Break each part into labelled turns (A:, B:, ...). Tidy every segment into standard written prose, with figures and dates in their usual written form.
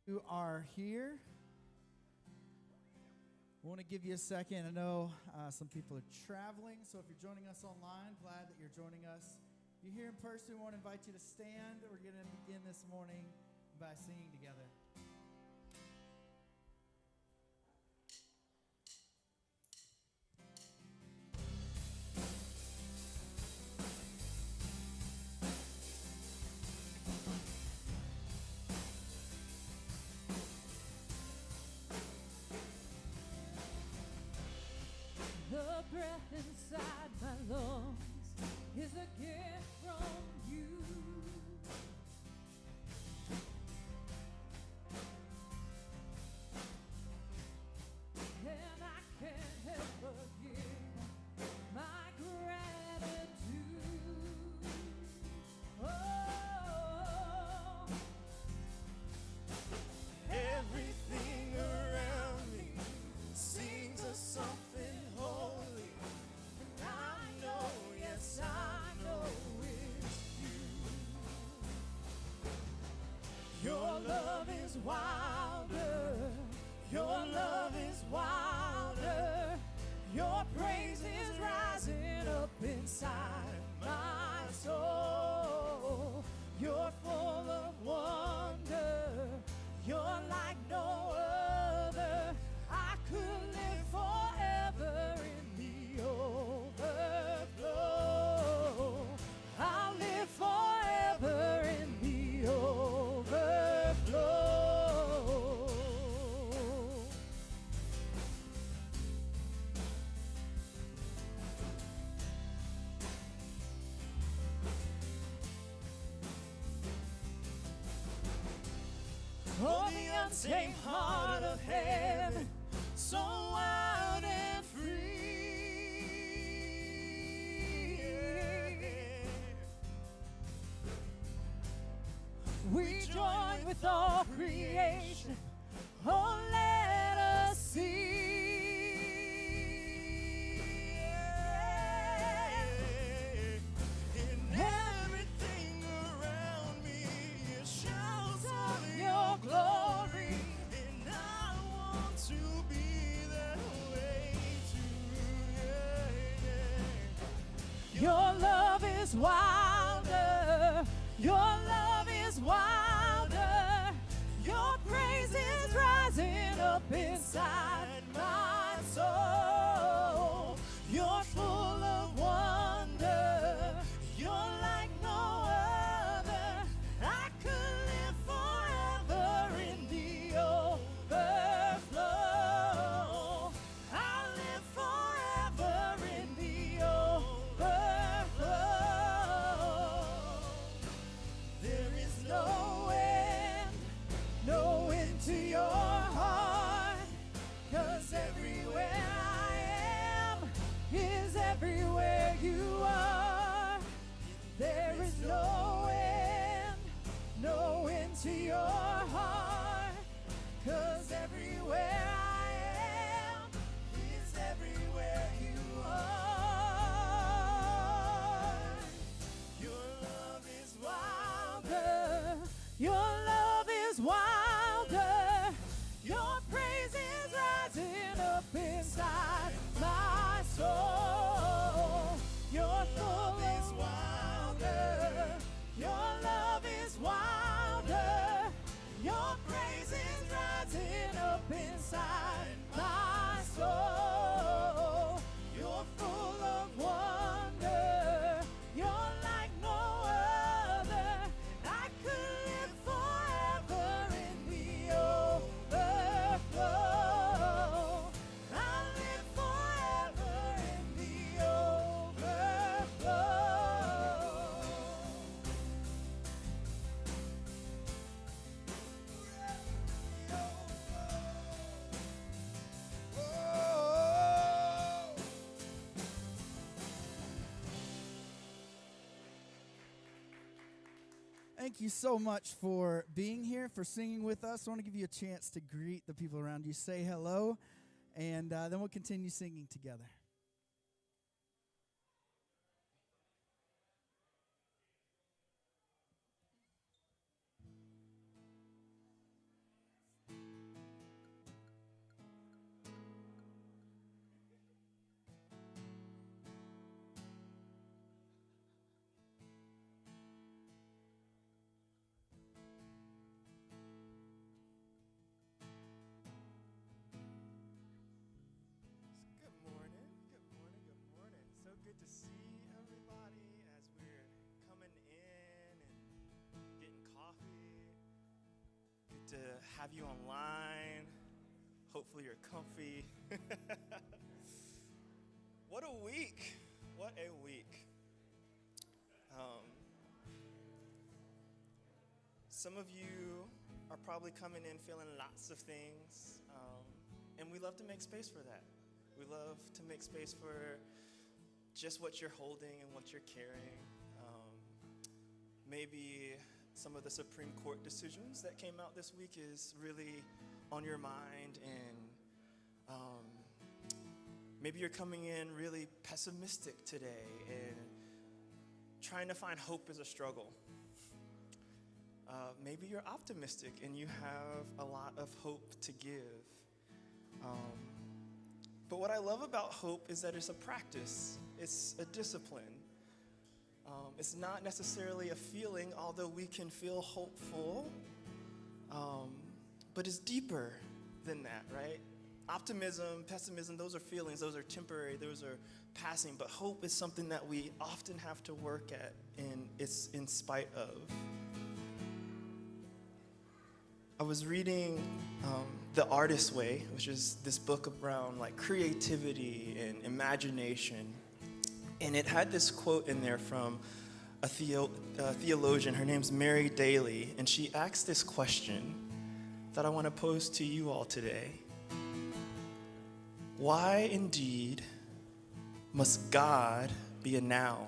A: You are here. I want to give you a second. I know some people are traveling, so if you're joining us online, glad that you're joining us. If you're here in person, we want to invite you to stand. We're going to begin this morning by singing together.
B: The breath inside my lungs is a gift from you. And I can't help but give my gratitude. Oh,
C: everything around me sings a something holy, and I know, yes, I know it's you. Your love is wilder, your love is wilder, your praise is rising up inside my soul. You're full of wonder, you're like no other. I could live forever in the overflow. I'll live forever in the overflow. Oh, the untamed heart of heaven, so wild and free. We join with all creation, oh, let us see. In everything around me, it shouts of your glory, and I want to be that way too. Your love is wilder, your love is wilder, your praise is rising up inside my soul. You're full of wonder, you're like no other. I could live forever in the overflow. I'll live forever in the overflow. There is no end to your heart, 'cause everywhere I am is everywhere you are. There is no end to your heart, 'cause everywhere I am is everywhere you are. Your love is wilder, your love is wilder, your praise is rising up inside my soul. Your love is wilder, your love is wilder, your praise is rising up inside my soul. You're full of wonder, you're like no other. I could live forever in the overflow. I'll live forever in the overflow.
A: Thank you so much for being here, for singing with us. I want to give you a chance to greet the people around you, say hello, and then we'll continue singing together.
C: have you online. Hopefully you're comfy. What a week. What a week. Some of you are probably coming in feeling lots of things, and we love to make space for that. We love to make space for just what you're holding and what you're carrying. Maybe some of the Supreme Court decisions that came out this week is really on your mind, and maybe you're coming in really pessimistic today and trying to find hope is a struggle. Maybe you're optimistic and you have a lot of hope to give. But what I love about hope is that it's a practice. It's a discipline. It's not necessarily a feeling, although we can feel hopeful. But it's deeper than that, right? Optimism, pessimism, those are feelings. Those are temporary. Those are passing. But hope is something that we often have to work at, and it's in spite of. I was reading The Artist's Way, which is this book around like creativity and imagination. And it had this quote in there from a theologian. Her name's Mary Daly. And she asked this question that I want to pose to you all today. Why indeed must God be a noun?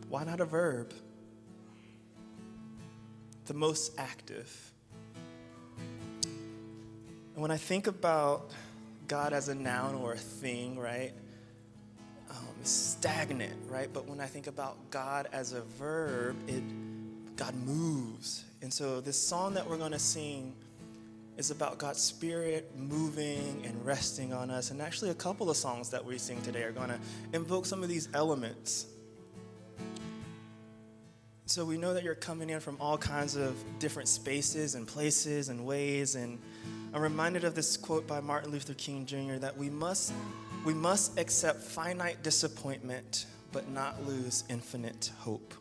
C: Why not a verb? The most active. And when I think about God as a noun or a thing, right, it's stagnant, right? But when I think about God as a verb, God moves. And so this song that we're going to sing is about God's Spirit moving and resting on us. And actually a couple of songs that we sing today are going to invoke some of these elements. So we know that you're coming in from all kinds of different spaces and places and ways. And I'm reminded of this quote by Martin Luther King Jr. that we must accept finite disappointment, but not lose infinite hope.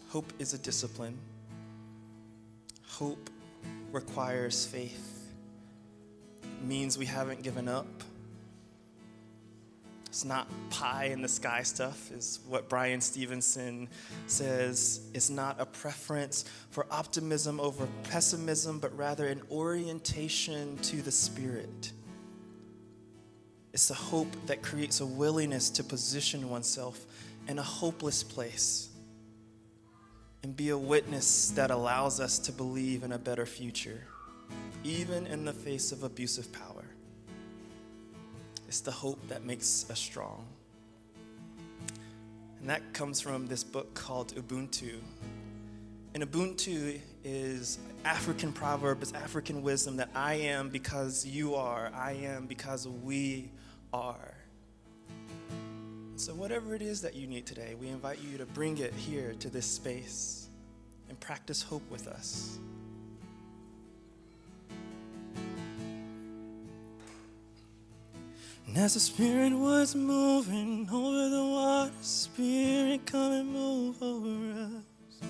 C: Hope is a discipline. Hope requires faith. It means we haven't given up. It's not pie in the sky stuff, is what Brian Stevenson says. It's not a preference for optimism over pessimism, but rather an orientation to the Spirit. It's a hope that creates a willingness to position oneself in a hopeless place and be a witness that allows us to believe in a better future, even in the face of abusive power. It's the hope that makes us strong. And that comes from this book called Ubuntu. And Ubuntu is African proverb, it's African wisdom that I am because you are, I am because we are. So whatever it is that you need today, we invite you to bring it here to this space and practice hope with us. And as the Spirit was moving over the water, Spirit, come and move over us.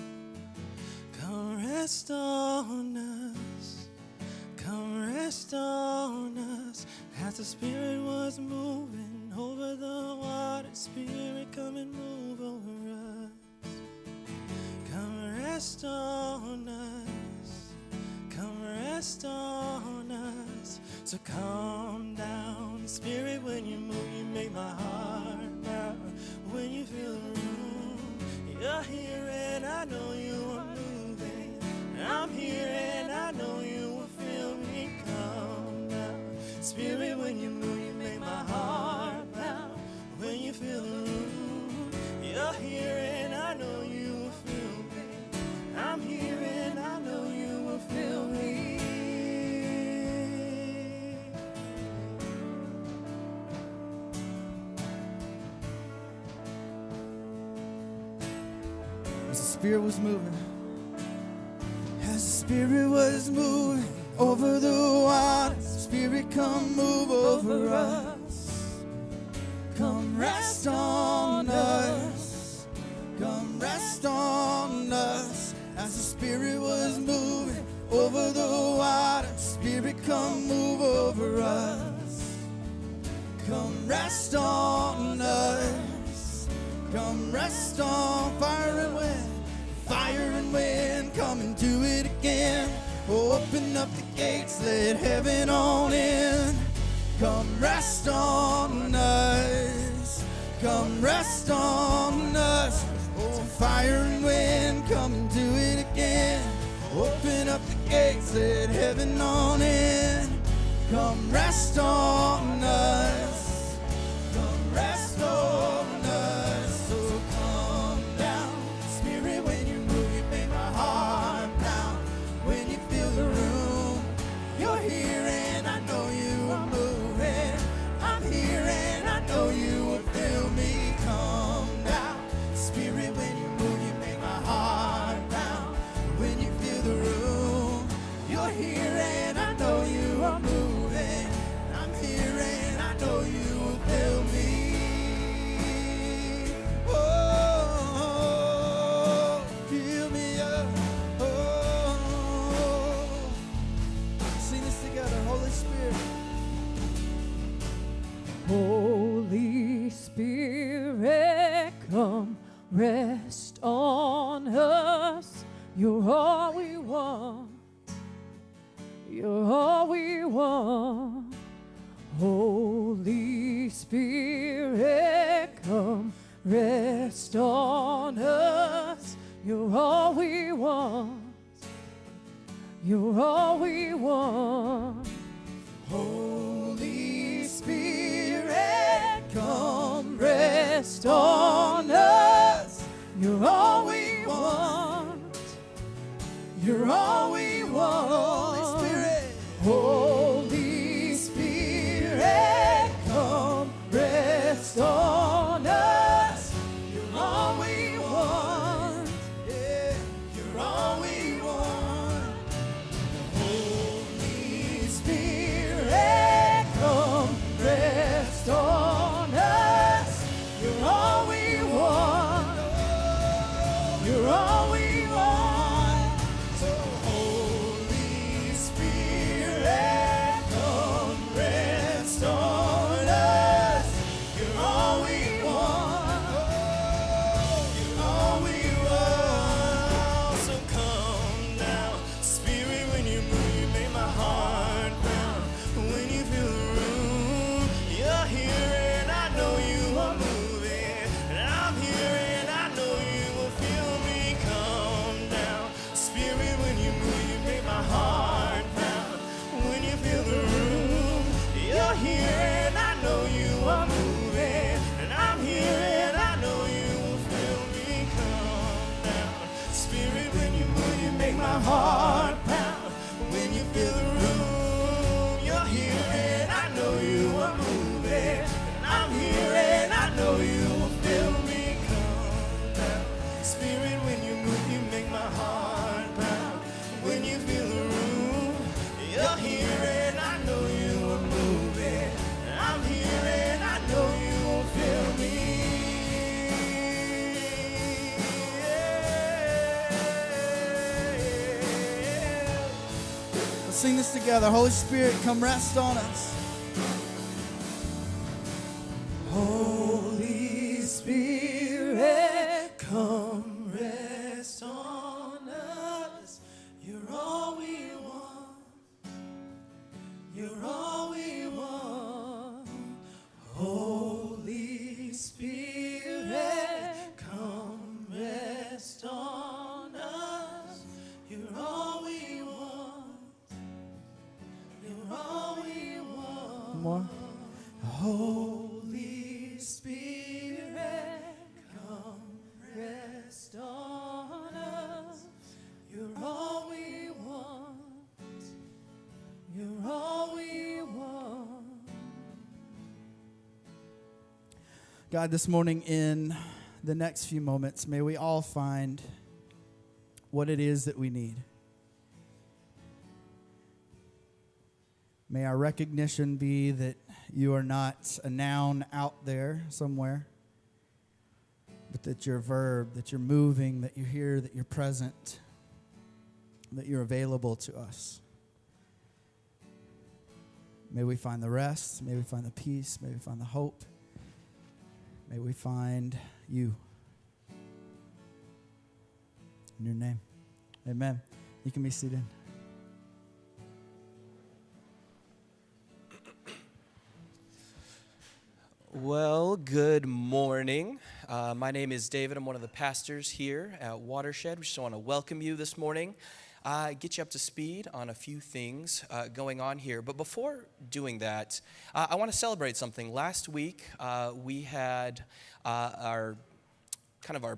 C: Come rest on us. Come rest on us. As the Spirit was moving over the water, Spirit, come and move over us. Come rest on us. Come rest on us. So calm down, Spirit, when you move, you make my heart pound. When you feel the room, you're here and I know you are moving. I'm here and I know you will feel me. Calm down, Spirit, when you move, you make my heart pound. When you feel the room, you're here and I know you will feel me. I'm here and I know you will feel me.
A: As the Spirit was moving, as the Spirit was moving over the water, Spirit, come move over us. Come rest on us. Come rest on us. As the Spirit was moving over the water. Spirit, come move over us. Come rest on us. Come rest on fire and wind. Fire and wind, come and do it again. Open up the gates, let heaven on in. Come rest on us. Come rest on us. Oh, fire and wind, come and do it again. Open up the gates, let heaven on in. Come rest on us. Come rest on us. So come down. Spirit, when you move, you make my heart pound. When you fill the room, you're here and I know you are moving. I'm here and I know you will fill me. Come down. Spirit, when you move, you make my heart pound. When you fill the room, you're here and I know you are moving. I'm here and I know you will fill me. Oh, fill me up. Oh, sing this together, Holy Spirit.
B: Holy Spirit, come rest on us. You're all we want. You're all we want. Holy Spirit, come rest on us. You're all we want. You're all we want.
A: Holy Spirit, come rest on us. You're all we want. You're all we want. Holy Spirit. Holy Spirit, come rest on us. You're all we want. Yeah, you're all we want. Holy Spirit, come rest on us. You're all we want. You're all we want. So Holy Spirit, come rest on us. You're all we want. You're all we want. So come now, Spirit, when you move, you make my heart pound. When you fill the room, you're here and I know you are moving. And I'm here and I know you will feel me. Come down, Spirit, when you move, you make my heart pound. When you fill the room, you're here and I know you are moving. And I'm here and I know you will feel me. Come down, Spirit, when you move, you make my heart pound. When you fill the room, you're here and I know you are moving. And I'm here and I know you will feel me. Come down, Spirit, when you move, you make my heart pound. When you fill the room, you're here and I know you are moving. And I'm here and I know you will feel me. Let's sing this together. Holy Spirit, come rest on us. Holy Spirit, come rest on us. You're all we want. You're all we want. Holy Spirit, come rest on us. You're all we want. You're all we want. More. Holy Spirit, come rest on us. You're all we want. You're all we want. God, this morning in the next few moments, may we all find what it is that we need. May our recognition be that you are not a noun out there somewhere, but that you're a verb, that you're moving, that you're here, that you're present. that you're available to us. May we find the rest. May we find the peace. May we find the hope. May we find you. In your name. Amen. You can be seated.
C: Well, good morning. My name is David. I'm one of the pastors here at Watershed. We just want to welcome you this morning, get you up to speed on a few things going on here. But before doing that, I want to celebrate something. Last week, we had our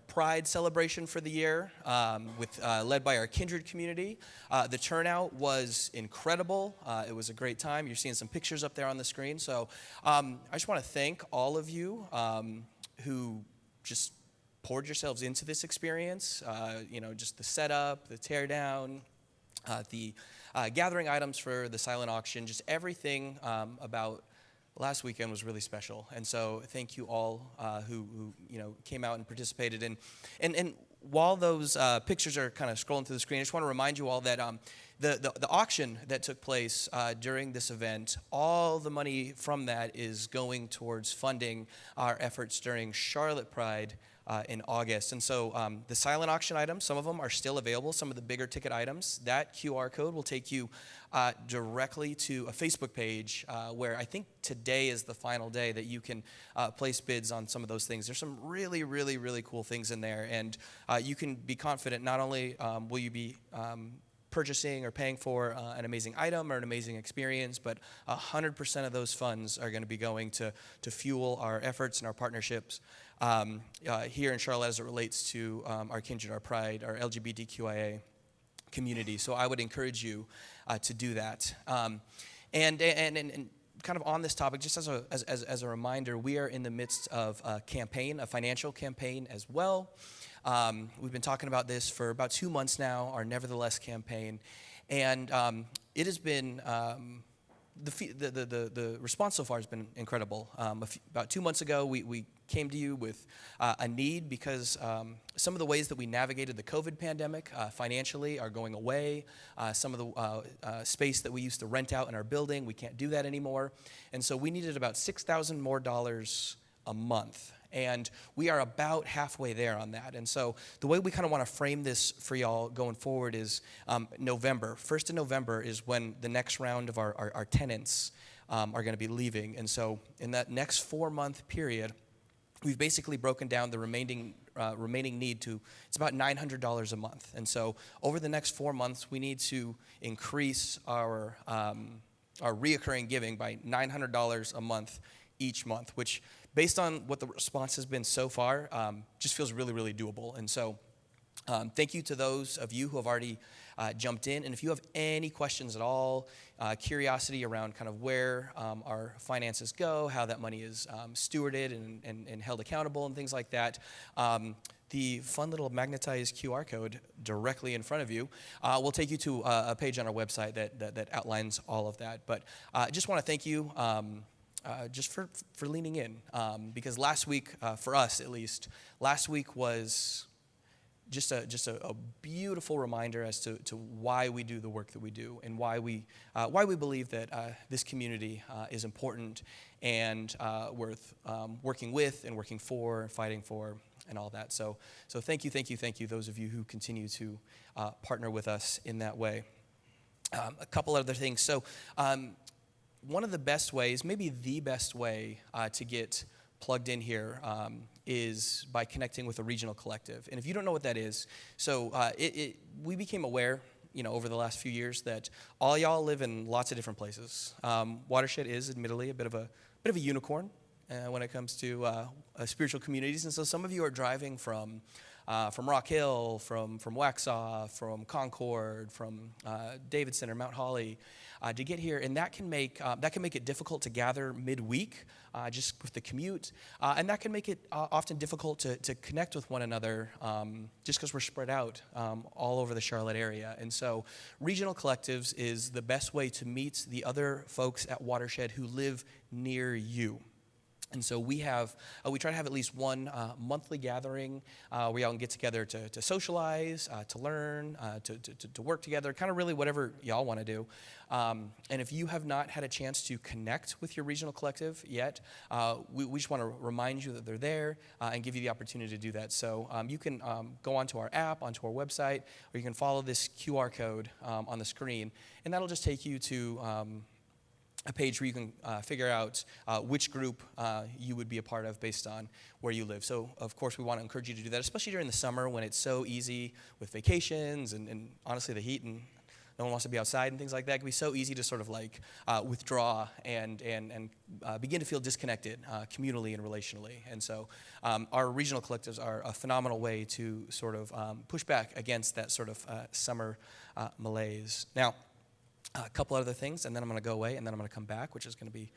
C: Pride celebration for the year, led by our Kindred community. The turnout was incredible. It was a great time. You're seeing some pictures up there on the screen. So I just want to thank all of you who just poured yourselves into this experience. Just the setup, the tear down, the gathering items for the silent auction, just everything about last weekend was really special, and so thank you all who came out and participated. And while those pictures are kind of scrolling through the screen, I just want to remind you all that the auction that took place during this event, all the money from that is going towards funding our efforts during Charlotte Pride in August. And so the silent auction items, some of them are still available, some of the bigger ticket items. That QR code will take you directly to a Facebook page where I think today is the final day that you can place bids on some of those things. There's some really, really, really cool things in there. And you can be confident not only will you be purchasing or paying for an amazing item or an amazing experience, but 100% of those funds are going to be going to fuel our efforts and our partnerships here in Charlotte as it relates to our Kindred, our Pride, our LGBTQIA community. So I would encourage you to do that. And kind of on this topic, just as a reminder, we are in the midst of a campaign, a financial campaign as well. We've been talking about this for about 2 months now, our Nevertheless campaign, and it has been the response so far has been incredible. About 2 months ago, we came to you with a need because some of the ways that we navigated the COVID pandemic financially are going away. Some of the space that we used to rent out in our building, we can't do that anymore. And so we needed about $6,000 more a month. And we are about halfway there on that. And so the way we kind of want to frame this for y'all going forward is November. 1st of November is when the next round of our tenants are going to be leaving. And so in that next 4-month period, we've basically broken down the remaining need to, it's about $900 a month. And so over the next 4 months, we need to increase our reoccurring giving by $900 a month each month, which based on what the response has been so far, just feels really, really doable. And so thank you to those of you who have already jumped in. And if you have any questions at all, curiosity around kind of where our finances go, how that money is stewarded and held accountable and things like that, the fun little magnetized QR code directly in front of you will take you to a page on our website that outlines all of that. But I just want to thank you just for leaning in, because last week, for us at least, last week was just a beautiful reminder as to why we do the work that we do and why we believe that this community is important and worth working with and working for and fighting for and all that. So thank you, those of you who continue to partner with us in that way. A couple other things. So one of the best ways, maybe the best way to get plugged in here is by connecting with a regional collective. And if you don't know what that is, so we became aware, over the last few years that all y'all live in lots of different places. Watershed is admittedly a bit of a unicorn when it comes to spiritual communities. And so some of you are driving from Rock Hill, from Waxhaw, from Concord, from David Center, Mount Holly, to get here, and that can make it difficult to gather midweek, just with the commute, and that can make it often difficult to connect with one another, just because we're spread out all over the Charlotte area. And so, regional collectives is the best way to meet the other folks at Watershed who live near you.
D: And so we try to have at least one monthly gathering where y'all can get together to socialize, to learn, to work together, kind of really whatever y'all want to do. And if you have not had a chance to connect with your regional collective yet, we just want to remind you that they're there and give you the opportunity to do that. So you can go onto our app, onto our website, or you can follow this QR code on the screen, and that'll just take you to a page where you can figure out which group you would be a part of based on where you live. So, of course, we want to encourage you to do that, especially during the summer when it's so easy with vacations and honestly the heat and no one wants to be outside and things like that. It can be so easy to sort of like withdraw and begin to feel disconnected communally and relationally. And so our regional collectives are a phenomenal way to sort of push back against that sort of summer malaise. Now, a couple other things, and then I'm going to go away, and then I'm going to come back, which is going to be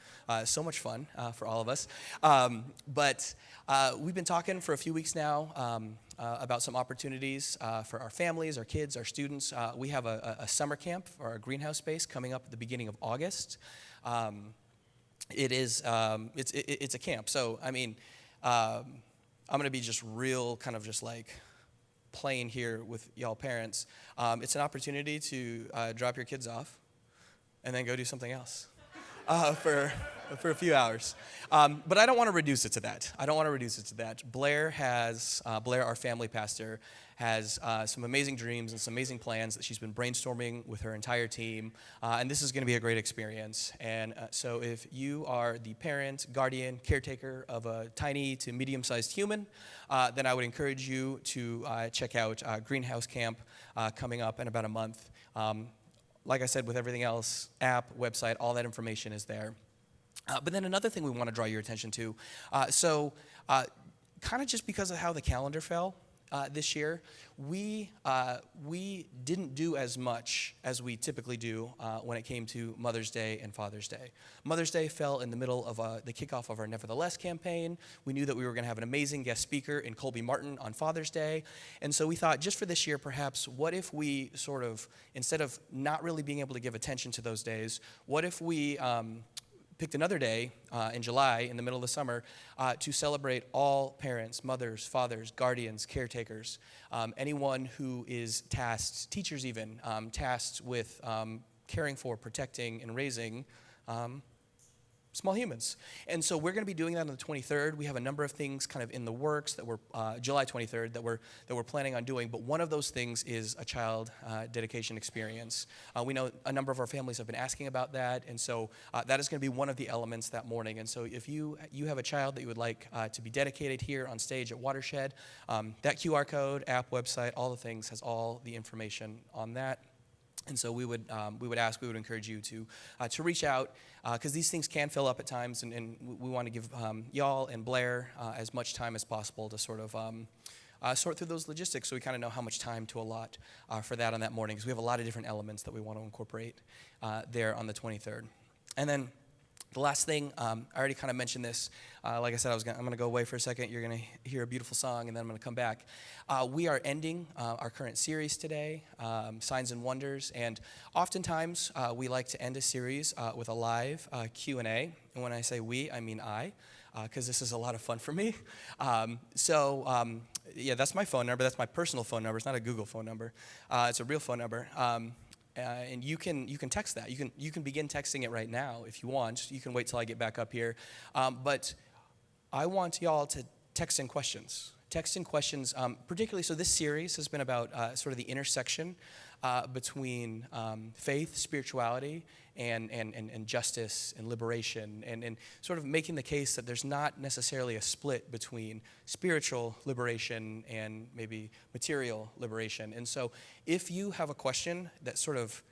D: so much fun for all of us. But we've been talking for a few weeks now about some opportunities for our families, our kids, our students. We have a summer camp for our greenhouse space coming up at the beginning of August. It's a camp, so I mean, I'm going to be just real kind of just like plain here with y'all parents. It's an opportunity to drop your kids off and then go do something else for a few hours. But I don't want to reduce it to that. Blair, our family pastor, has some amazing dreams and some amazing plans that she's been brainstorming with her entire team. And this is going to be a great experience. And so if you are the parent, guardian, caretaker of a tiny to medium-sized human, then I would encourage you to check out Greenhouse Camp coming up in about a month. Like I said, with everything else, app, website, all that information is there. But then another thing we want to draw your attention to, kind of just because of how the calendar fell this year, we didn't do as much as we typically do when it came to Mother's Day and Father's Day. Mother's Day fell in the middle of the kickoff of our Nevertheless campaign. We knew that we were going to have an amazing guest speaker in Colby Martin on Father's Day. And so we thought, just for this year, perhaps, what if we sort of, instead of not really being able to give attention to those days, what if we picked another day in July, in the middle of the summer, to celebrate all parents, mothers, fathers, guardians, caretakers, anyone who is tasked, teachers even, tasked with caring for, protecting, and raising small humans. And so we're going to be doing that on the 23rd. We have a number of things kind of in the works that we're July 23rd that we're planning on doing. But one of those things is a child dedication experience. We know a number of our families have been asking about that, and so that is going to be one of the elements that morning. And so if you have a child that you would like to be dedicated here on stage at Watershed, that QR code, app, website, all the things has all the information on that. And so we would encourage you to reach out because these things can fill up at times, and we want to give y'all and Blair as much time as possible to sort of sort through those logistics so we kind of know how much time to allot for that on that morning, because we have a lot of different elements that we want to incorporate there on the 23rd. And then the last thing, I already kind of mentioned this. Like I said, I'm going to go away for a second. You're going to hear a beautiful song, and then I'm going to come back. We are ending our current series today, Signs and Wonders. And oftentimes, we like to end a series with a live Q&A. And when I say we, I mean I, because this is a lot of fun for me. Yeah, that's my phone number. That's my personal phone number. It's not a Google phone number. It's a real phone number. And you can text that. You can begin texting it right now if you want. You can wait till I get back up here. But I want y'all to text in questions. Text in questions, particularly, so this series has been about sort of the intersection between faith, spirituality, and justice and liberation, and sort of making the case that there's not necessarily a split between spiritual liberation and maybe material liberation. And so if you have a question that sort of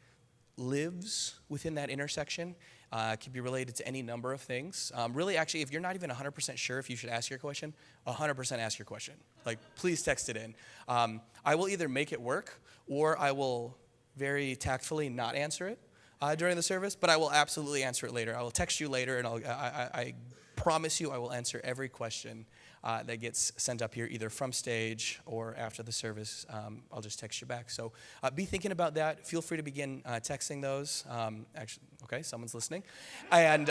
D: lives within that intersection, it can be related to any number of things. Really, actually, if you're not even 100% sure if you should ask your question, 100% ask your question. Like, please text it in. I will either make it work, or I will very tactfully not answer it during the service, but I will absolutely answer it later. I will text you later, and I promise you I will answer every question that gets sent up here, either from stage or after the service. I'll just text you back. So be thinking about that. Feel free to begin texting those. Actually, okay, someone's listening. And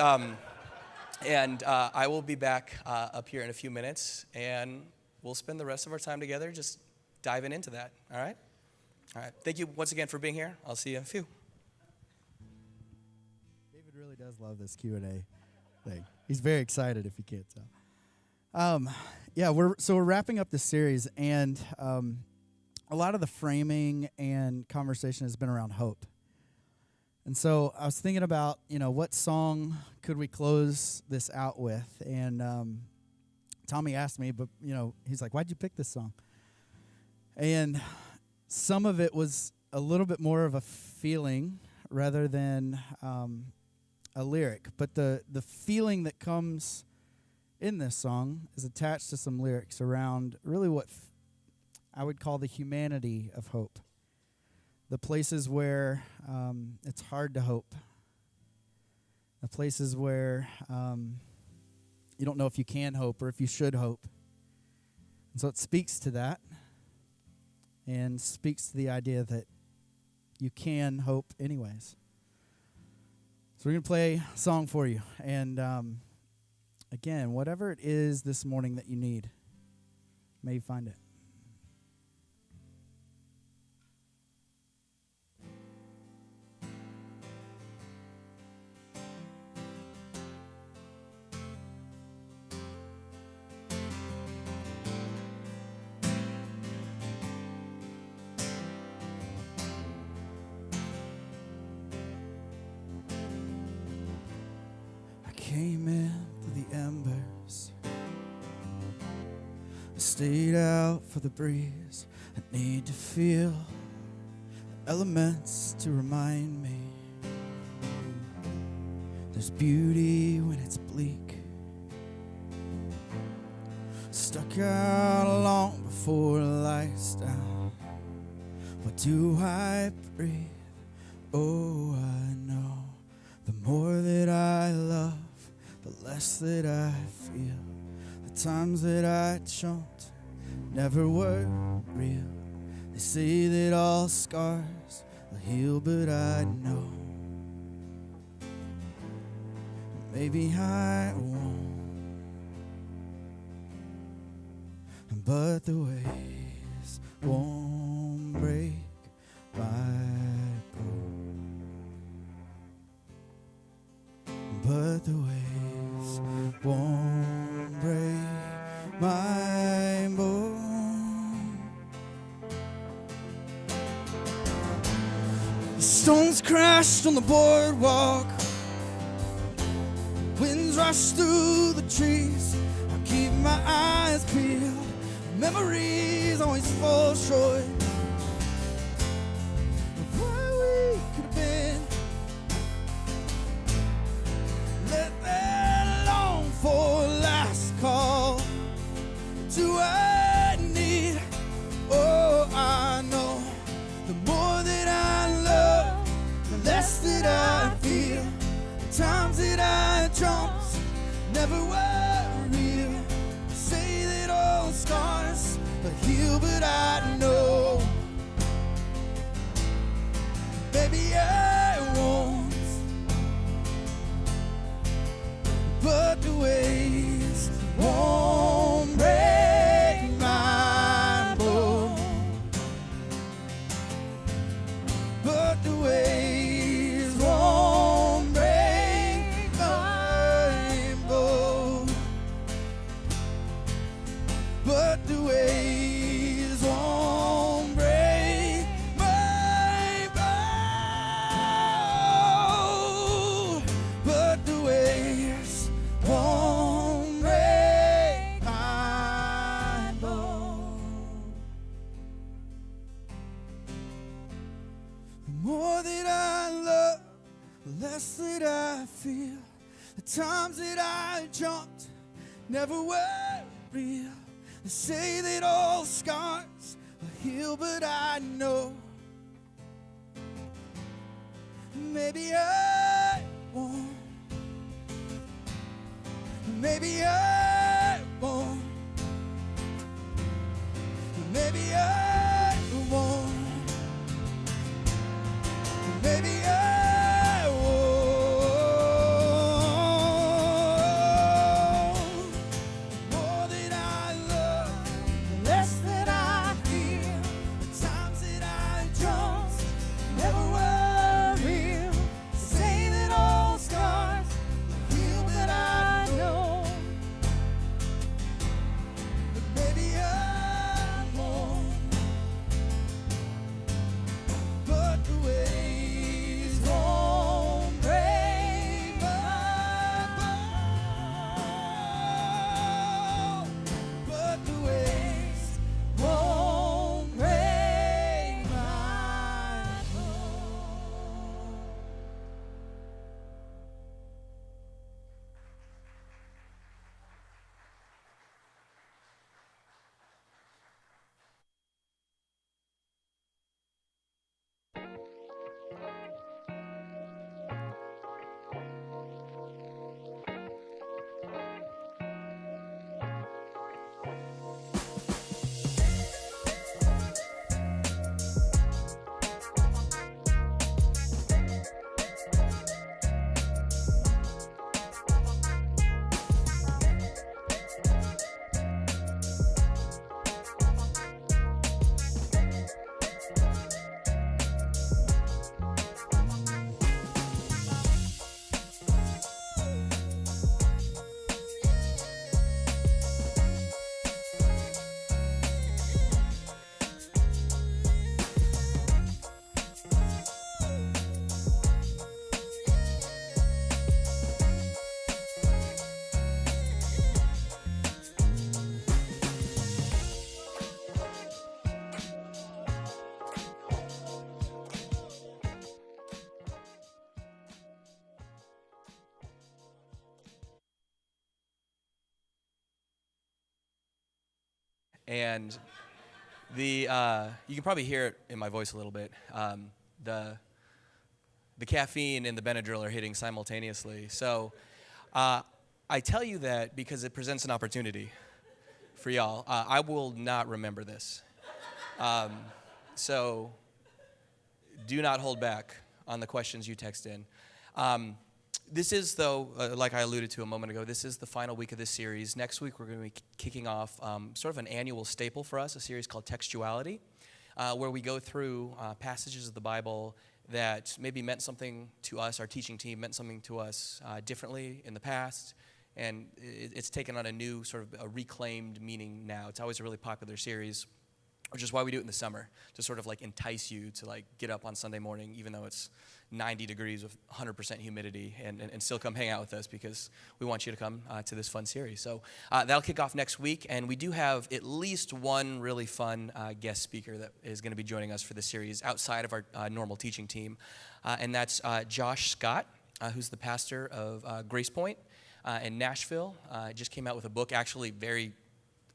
D: And I will be back up here in a few minutes, and we'll spend the rest of our time together just diving into that, all right? All right. Thank you once again for being here. I'll see you in a few.
A: David really does love this Q&A thing. He's very excited, if you can't tell. Yeah, we're wrapping up this series, and a lot of the framing and conversation has been around hope. And so I was thinking about, what song could we close this out with? And Tommy asked me, but, he's like, why'd you pick this song? And some of it was a little bit more of a feeling rather than a lyric. But the feeling that comes in this song is attached to some lyrics around really what I would call the humanity of hope. The places where it's hard to hope. The places where you don't know if you can hope or if you should hope. And so it speaks to that and speaks to the idea that you can hope anyways. So we're going to play a song for you. And again, whatever it is this morning that you need, may you find it. Came in through the embers, I stayed out for the breeze. I need to feel the elements to remind me there's beauty when it's bleak. Stuck out long before lights down. What do I breathe? Oh, I know the more that I love, the less that I feel. The times that I jumped never were real. They say that all scars will heal, but I know maybe I won't. But the waves won't break my bones. But the waves won't break my bones. The stones crashed on the boardwalk. Winds rush through the trees. I keep my eyes peeled. Memories always fall short of where we could have been. Let that long for last call to I need. Oh, I know the more that I love, the less that I feel. The times that I jumped never were real. Say that all scars are healed, but I know baby I won't. But the waves won't break my bones. But the waves won't break my bones. But the waves won't break my bones. But the waves won't break my bones. The more that I love, the less that I feel. The times that I jumped never were real. They say that all scars are healed, but I know maybe I won't. Maybe I won't. Maybe I won't. Maybe I won't.
D: And you can probably hear it in my voice a little bit. The caffeine and the Benadryl are hitting simultaneously. So I tell you that because it presents an opportunity for y'all. I will not remember this. So do not hold back on the questions you text in. This is, though, like I alluded to a moment ago, this is the final week of this series. Next week, we're going to be kicking off sort of an annual staple for us, a series called Textuality, where we go through passages of the Bible that maybe meant something to us, our teaching team meant something to us differently in the past, and it's taken on a new sort of a reclaimed meaning now. It's always a really popular series, which is why we do it in the summer, to sort of like entice you to like get up on Sunday morning, even though it's 90 degrees with 100% humidity, and still come hang out with us because we want you to come to this fun series. So that'll kick off next week, and we do have at least one really fun guest speaker that is going to be joining us for this series outside of our normal teaching team, and that's Josh Scott, who's the pastor of Grace Point in Nashville. Just came out with a book, actually very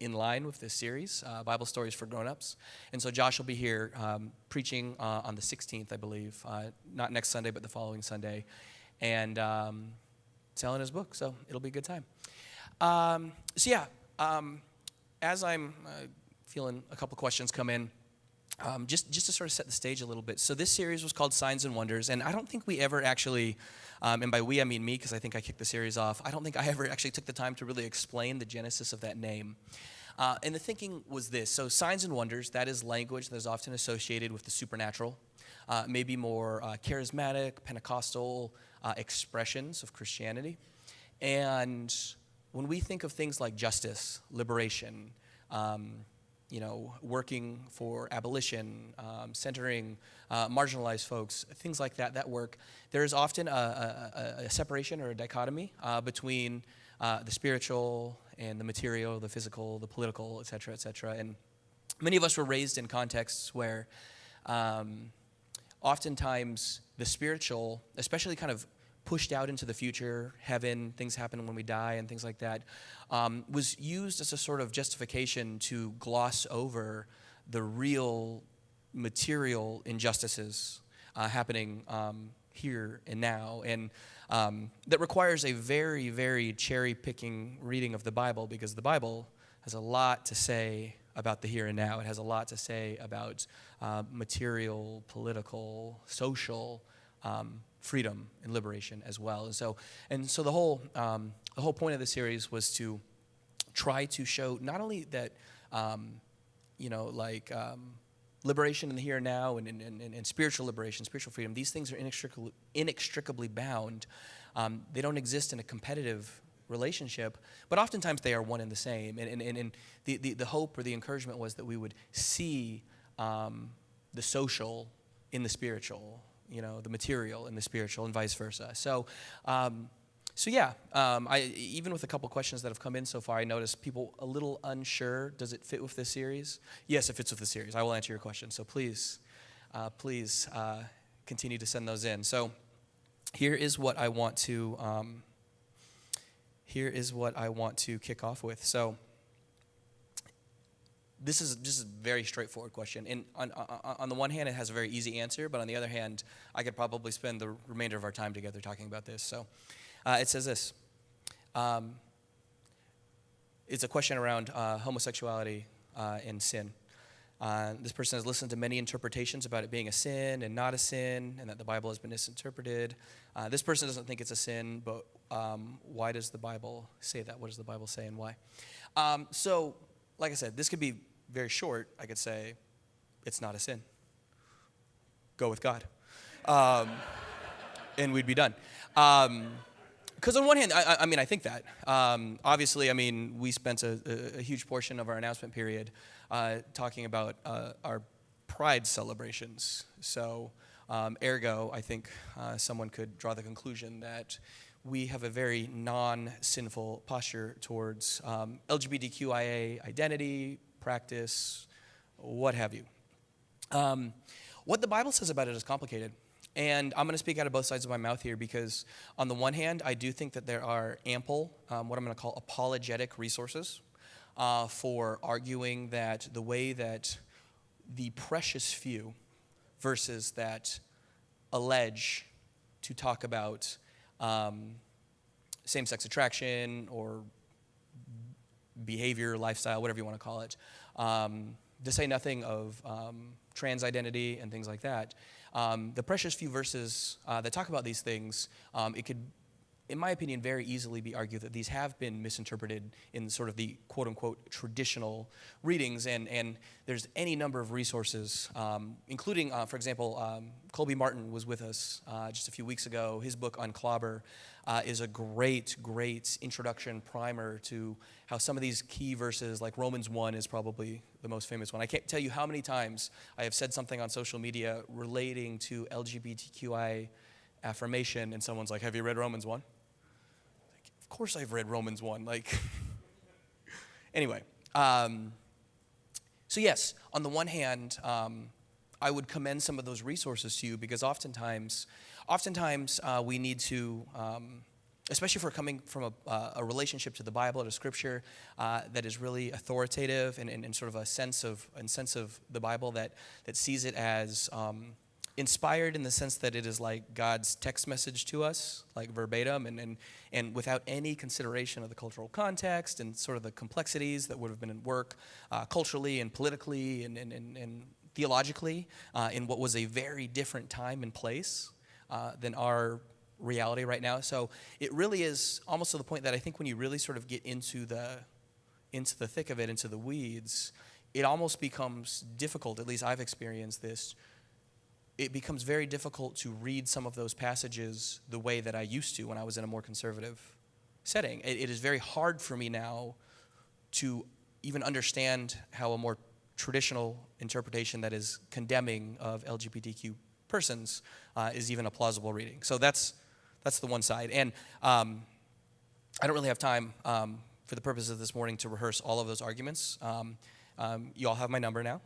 D: in line with this series, Bible Stories for Grown-Ups. And so Josh will be here preaching on the 16th, I believe, not next Sunday, but the following Sunday, and selling his book, so it'll be a good time. As I'm feeling a couple questions come in, just to sort of set the stage a little bit. So this series was called Signs and Wonders, and I don't think we ever actually, and by we I mean me because I think I kicked the series off, I don't think I ever actually took the time to really explain the genesis of that name. And the thinking was this: so signs and wonders, that is language that is often associated with the supernatural, maybe more charismatic, Pentecostal expressions of Christianity. And when we think of things like justice, liberation, working for abolition, centering marginalized folks, things like that work, there is often a separation or a dichotomy between the spiritual and the material, the physical, the political, et cetera, and many of us were raised in contexts where oftentimes the spiritual, especially kind of pushed out into the future, heaven, things happen when we die and things like that, was used as a sort of justification to gloss over the real material injustices happening here and now. And that requires a very, very cherry-picking reading of the Bible, because the Bible has a lot to say about the here and now. It has a lot to say about material, political, social freedom and liberation as well. And so the whole point of the series was to try to show not only that liberation in the here and now and spiritual liberation, spiritual freedom, these things are inextricably bound. They don't exist in a competitive relationship, but oftentimes they are one and the same. And the hope or the encouragement was that we would see the social in the spiritual, the material in the spiritual, and vice versa. Even with a couple questions that have come in so far, I noticed people a little unsure. Does it fit with this series? Yes, it fits with the series. I will answer your question. So please continue to send those in. So here is what I want to kick off with. So this is just a very straightforward question. And on the one hand, it has a very easy answer, but on the other hand, I could probably spend the remainder of our time together talking about this. So it says this. It's a question around homosexuality and sin. This person has listened to many interpretations about it being a sin and not a sin, and that the Bible has been misinterpreted. This person doesn't think it's a sin, but why does the Bible say that? What does the Bible say, and why? So, like I said, this could be very short. I could say, it's not a sin. Go with God. And we'd be done. Because on one hand, I think that. Obviously, we spent a huge portion of our announcement period talking about our pride celebrations. So, ergo, I think someone could draw the conclusion that we have a very non-sinful posture towards LGBTQIA identity, practice, what have you. What the Bible says about it is complicated. And I'm going to speak out of both sides of my mouth here, because on the one hand, I do think that there are ample, what I'm going to call apologetic resources for arguing that the way that the precious few verses that allege to talk about same-sex attraction or behavior, lifestyle, whatever you want to call it, to say nothing of trans identity and things like that. The precious few verses that talk about these things, it could, in my opinion, very easily be argued that these have been misinterpreted in sort of the quote-unquote traditional readings, and there's any number of resources, including, for example, Colby Martin was with us just a few weeks ago. His book, Unclobber, is a great introduction primer to how some of these key verses, like Romans 1 is probably the most famous one. I can't tell you how many times I have said something on social media relating to LGBTQI affirmation, and someone's like, have you read Romans 1? Of course I've read Romans 1. Anyway, so yes, on the one hand, I would commend some of those resources to you, because oftentimes we need to, especially if we're coming from a relationship to the Bible, to Scripture, that is really authoritative and sort of a sense of the Bible that sees it as inspired in the sense that it is like God's text message to us, like verbatim, and without any consideration of the cultural context and sort of the complexities that would have been at work culturally and politically and theologically in what was a very different time and place than our reality right now. So it really is almost to the point that I think when you really sort of get into the thick of it, into the weeds, it almost becomes difficult, at least I've experienced this, it becomes very difficult to read some of those passages the way that I used to when I was in a more conservative setting. It is very hard for me now to even understand how a more traditional interpretation that is condemning of LGBTQ persons is even a plausible reading. So that's the one side. And I don't really have time for the purpose of this morning to rehearse all of those arguments. You all have my number now.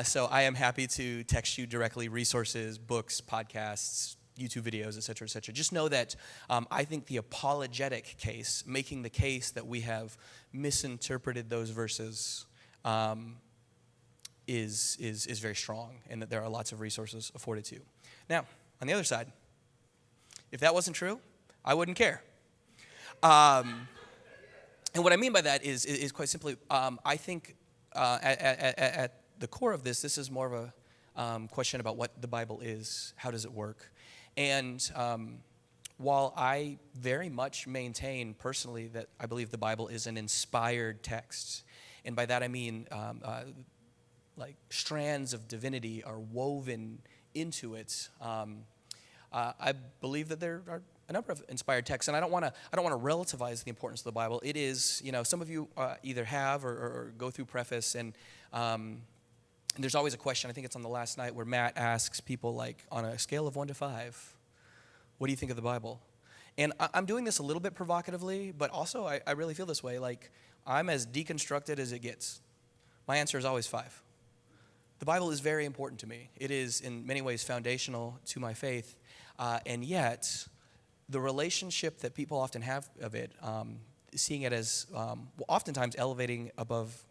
D: So I am happy to text you directly resources, books, podcasts, YouTube videos, et cetera, et cetera. Just know that I think the apologetic case, making the case that we have misinterpreted those verses, is very strong, and that there are lots of resources afforded to you. Now, on the other side, if that wasn't true, I wouldn't care. And what I mean by that is quite simply, I think at the core of this is more of a question about what the Bible is, how does it work, and while I very much maintain personally that I believe the Bible is an inspired text, and by that I mean like strands of divinity are woven into it. I believe that there are a number of inspired texts, and I don't want to relativize the importance of the Bible. It is, some of you either have or go through preface, and there's always a question. I think it's on the last night where Matt asks people, like, on a scale of 1 to 5, what do you think of the Bible? And I'm doing this a little bit provocatively, but also I really feel this way. Like, I'm as deconstructed as it gets. My answer is always 5. The Bible is very important to me. It is in many ways foundational to my faith, and yet the relationship that people often have of it, seeing it as oftentimes elevating above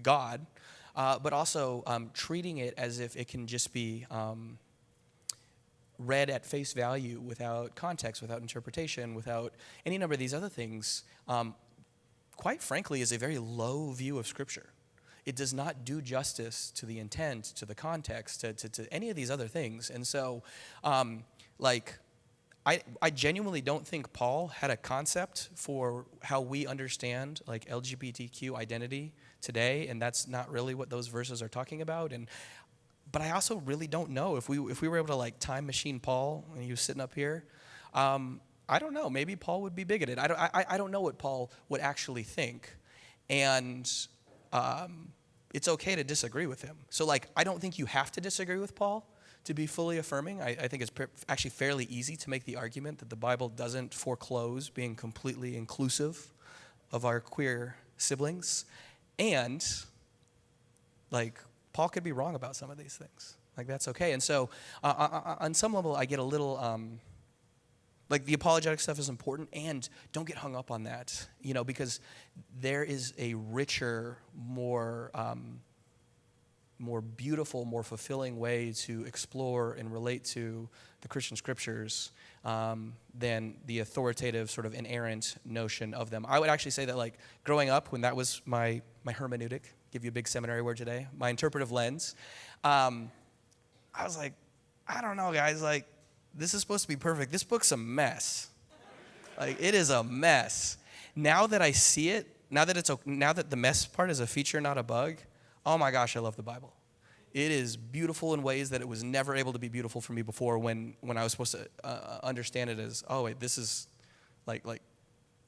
D: God, but also treating it as if it can just be read at face value without context, without interpretation, without any number of these other things, quite frankly, is a very low view of Scripture. It does not do justice to the intent, to the context, to any of these other things. And so, I genuinely don't think Paul had a concept for how we understand, like, LGBTQ identity today, and that's not really what those verses are talking about. But I also really don't know if we were able to, like, time machine Paul when he was sitting up here. I don't know. Maybe Paul would be bigoted. I don't know what Paul would actually think, and it's okay to disagree with him. So, like, I don't think you have to disagree with Paul to be fully affirming. I think it's actually fairly easy to make the argument that the Bible doesn't foreclose being completely inclusive of our queer siblings. And, like, Paul could be wrong about some of these things. Like, that's okay. And so, on some level, I get a little Like the apologetic stuff is important, and don't get hung up on that, because there is a richer, more beautiful, more fulfilling way to explore and relate to the Christian scriptures than the authoritative sort of inerrant notion of them. I would actually say that, like, growing up, when that was my hermeneutic, give you a big seminary word today, my interpretive lens, I was like, I don't know, guys, like, this is supposed to be perfect. This book's a mess. Like, it is a mess. Now that I see it, now that the mess part is a feature, not a bug, oh my gosh, I love the Bible. It is beautiful in ways that it was never able to be beautiful for me before when I was supposed to understand it as, oh wait, this is like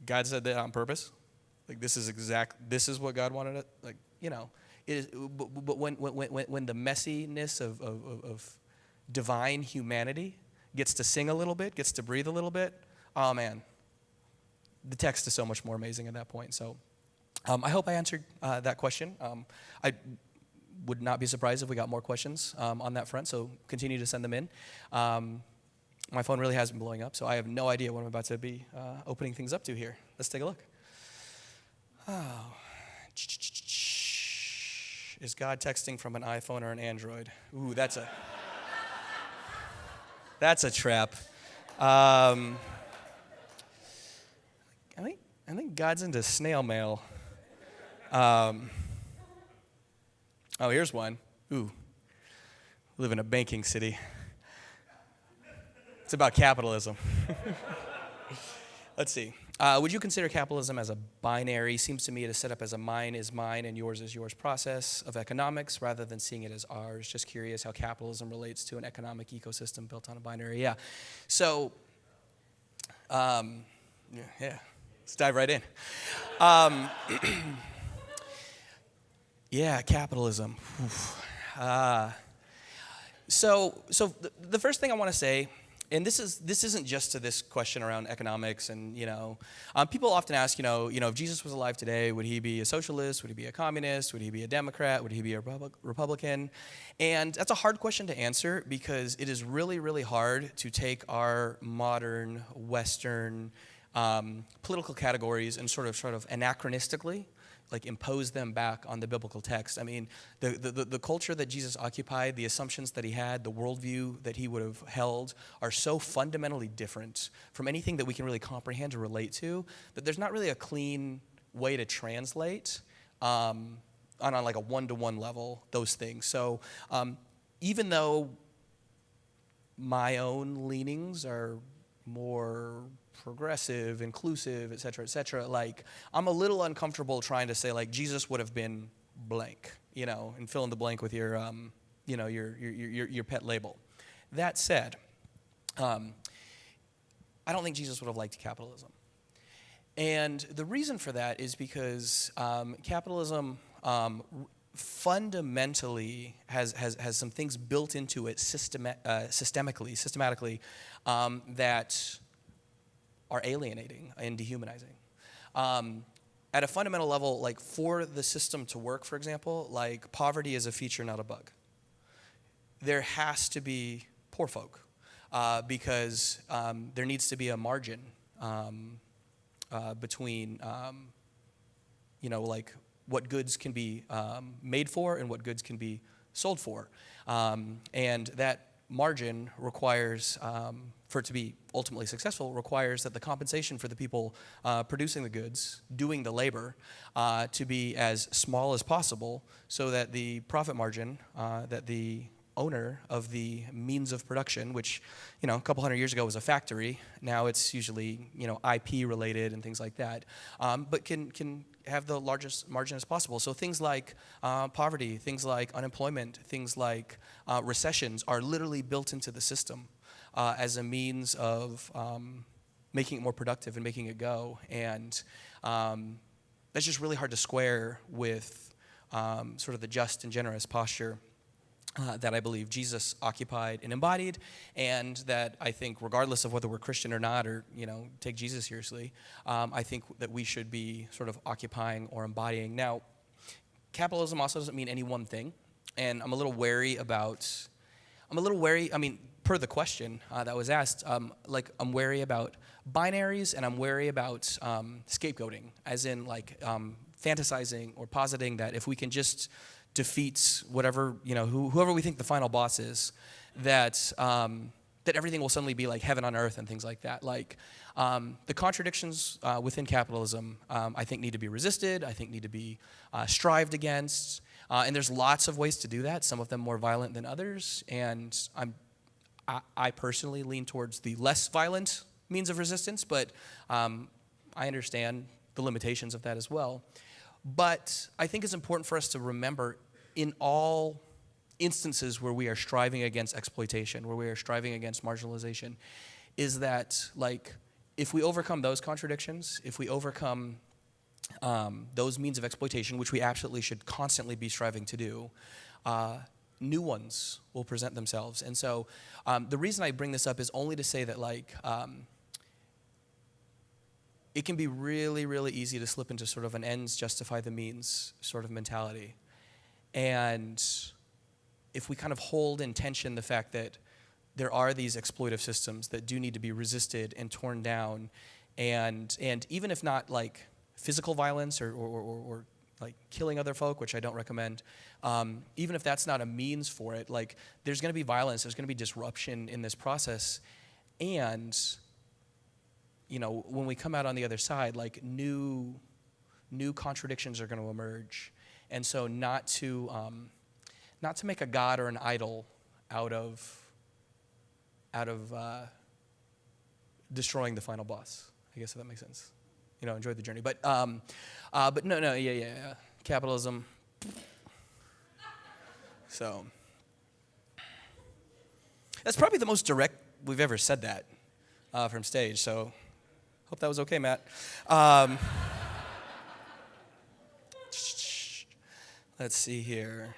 D: God said that on purpose. Like this is what God wanted it. Like, it is. But when the messiness of divine humanity gets to sing a little bit, gets to breathe a little bit, oh man, the text is so much more amazing at that point. So I hope I answered that question. I would not be surprised if we got more questions on that front, so continue to send them in. My phone really has been blowing up, so I have no idea what I'm about to be opening things up to here. Let's take a look. Oh. Is God texting from an iPhone or an Android? Ooh, that's a trap. I think God's into snail mail. Oh, here's one. Ooh, live in a banking city. It's about capitalism. Let's see. Would you consider capitalism as a binary? Seems to me it is set up as a mine is mine and yours is yours process of economics rather than seeing it as ours. Just curious how capitalism relates to an economic ecosystem built on a binary. Yeah. So, yeah, let's dive right in. Yeah, capitalism. So the first thing I want to say, and this isn't just to this question around economics, and people often ask, if Jesus was alive today, would he be a socialist? Would he be a communist? Would he be a Democrat? Would he be a Republican? And that's a hard question to answer because it is really, really hard to take our modern Western political categories and sort of anachronistically like impose them back on the biblical text. I mean, the culture that Jesus occupied, the assumptions that he had, the worldview that he would have held are so fundamentally different from anything that we can really comprehend or relate to that there's not really a clean way to translate on like a one-to-one level those things. So even though my own leanings are more progressive, inclusive, et cetera, like I'm a little uncomfortable trying to say like Jesus would have been blank, and fill in the blank with your, your pet label. That said, I don't think Jesus would have liked capitalism. And the reason for that is because capitalism fundamentally has some things built into it systematically that are alienating and dehumanizing. At a fundamental level, like for the system to work, for example, like poverty is a feature, not a bug. There has to be poor folk because there needs to be a margin between, like what goods can be made for and what goods can be sold for. And that margin requires, for it to be ultimately successful, requires that the compensation for the people producing the goods, doing the labor, to be as small as possible so that the profit margin that the owner of the means of production, which, a couple hundred years ago was a factory, now it's usually, IP related and things like that, but can have the largest margin as possible. So things like poverty, things like unemployment, things like recessions are literally built into the system as a means of making it more productive and making it go. And that's just really hard to square with sort of the just and generous posture that I believe Jesus occupied and embodied, and that I think regardless of whether we're Christian or not, or take Jesus seriously, I think that we should be sort of occupying or embodying. Now, capitalism also doesn't mean any one thing, and I'm a little wary. I mean, per the question that was asked, like I'm wary about binaries and I'm wary about scapegoating, as in like fantasizing or positing that if we can just defeat whatever, whoever we think the final boss is, that that everything will suddenly be like heaven on earth and things like that. Like the contradictions within capitalism, I think need to be resisted. I think need to be strived against. And there's lots of ways to do that. Some of them more violent than others. And I personally lean towards the less violent means of resistance, but I understand the limitations of that as well. But I think it's important for us to remember in all instances where we are striving against exploitation, where we are striving against marginalization, is that like if we overcome those contradictions, if we overcome those means of exploitation, which we absolutely should constantly be striving to do, new ones will present themselves. And so the reason I bring this up is only to say that like it can be really, really easy to slip into sort of an ends justify the means sort of mentality. And if we kind of hold in tension the fact that there are these exploitive systems that do need to be resisted and torn down, and even if not like physical violence or like killing other folk, which I don't recommend, even if that's not a means for it, like there's going to be violence, there's going to be disruption in this process, and when we come out on the other side, like new contradictions are going to emerge, and so not to make a god or an idol out of destroying the final boss. I guess if that makes sense. Enjoy the journey. But no, yeah. Capitalism. So that's probably the most direct we've ever said that from stage. So hope that was okay, Matt. Let's see here.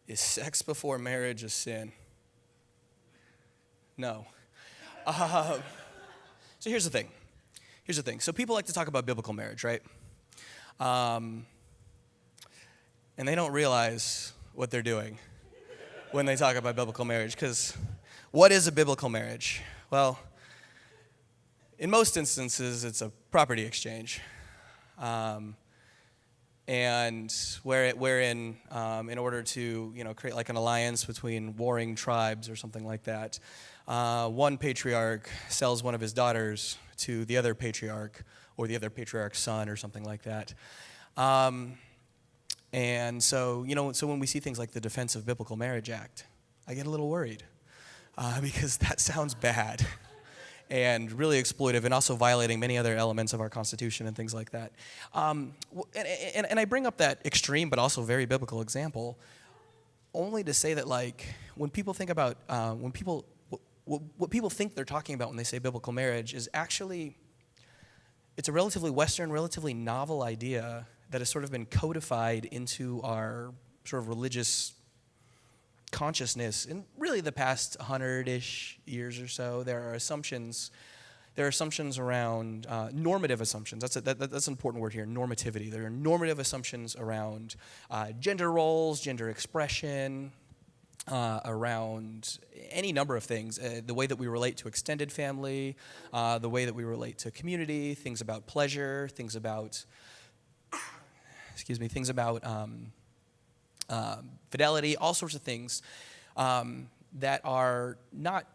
D: Is sex before marriage a sin? No. So here's the thing. So people like to talk about biblical marriage, right? And they don't realize what they're doing when they talk about biblical marriage. Because what is a biblical marriage? Well, in most instances, it's a property exchange. And wherein in order to create like an alliance between warring tribes or something like that, one patriarch sells one of his daughters to the other patriarch or the other patriarch's son or something like that. And so so when we see things like the Defense of Biblical Marriage Act, I get a little worried because that sounds bad and really exploitive, and also violating many other elements of our Constitution and things like that. And I bring up that extreme but also very biblical example only to say that like when people think about what people think they're talking about when they say biblical marriage is actually, it's a relatively Western, relatively novel idea that has sort of been codified into our sort of religious consciousness in really the past 100-ish years or so. There are assumptions around normative assumptions. That's an important word here, normativity. There are normative assumptions around gender roles, gender expression, around any number of things, the way that we relate to extended family, the way that we relate to community, things about pleasure, things about fidelity, all sorts of things that are not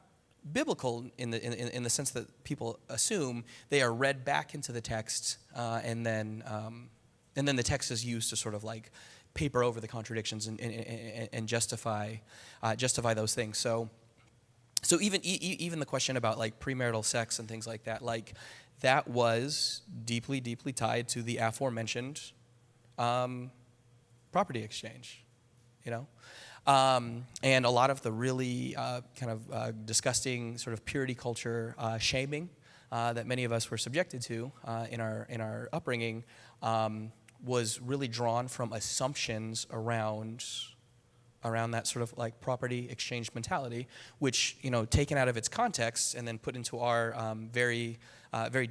D: biblical in the sense that people assume. They are read back into the text, and then the text is used to sort of like paper over the contradictions and justify those things. So even the question about like premarital sex and things like that, like that was deeply tied to the aforementioned property exchange, and a lot of the really kind of disgusting sort of purity culture shaming that many of us were subjected to in our upbringing was really drawn from assumptions around that sort of like property exchange mentality, which taken out of its context and then put into our very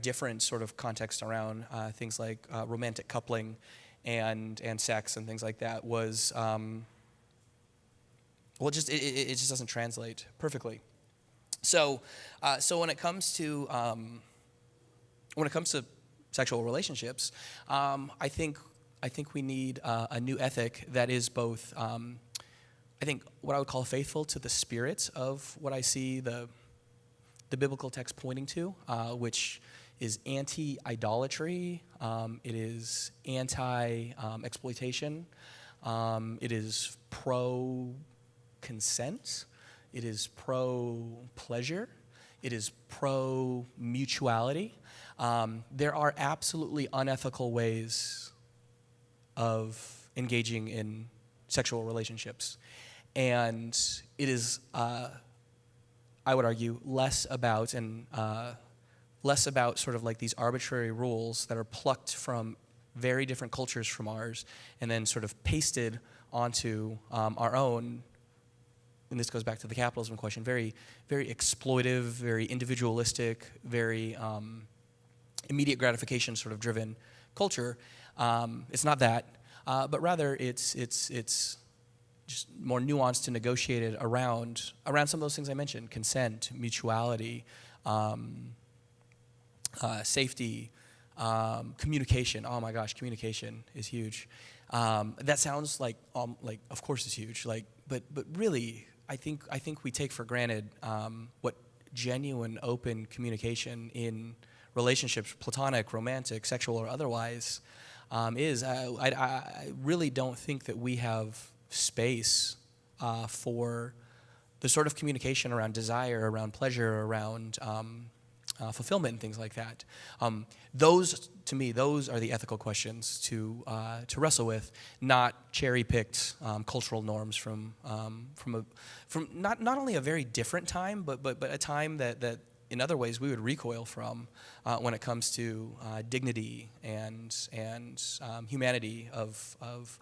D: different sort of context around things like romantic coupling and sex and things like that was well, it just doesn't translate perfectly. So when it comes to sexual relationships, I think we need a new ethic that is both, I think, what I would call faithful to the spirit of what I see the biblical text pointing to, which is anti-idolatry, it is anti-exploitation, it is pro-consent, it is pro-pleasure, it is pro-mutuality. There are absolutely unethical ways of engaging in sexual relationships. And it is, I would argue, less about sort of like these arbitrary rules that are plucked from very different cultures from ours and then sort of pasted onto our own, and this goes back to the capitalism question, very, very exploitive, very individualistic, very immediate gratification sort of driven culture. It's not that, but rather it's just more nuanced and negotiated around some of those things I mentioned: consent, mutuality, safety, communication. Oh my gosh, communication is huge. That sounds like of course it's huge. But really, I think we take for granted what genuine, open communication in relationships, platonic, romantic, sexual, or otherwise, is. I really don't think that we have space for the sort of communication around desire, around pleasure, around fulfillment, and things like that. Those, to me, those are the ethical questions to wrestle with, not cherry-picked cultural norms from not only a very different time, but a time that in other ways we would recoil from when it comes to dignity and humanity of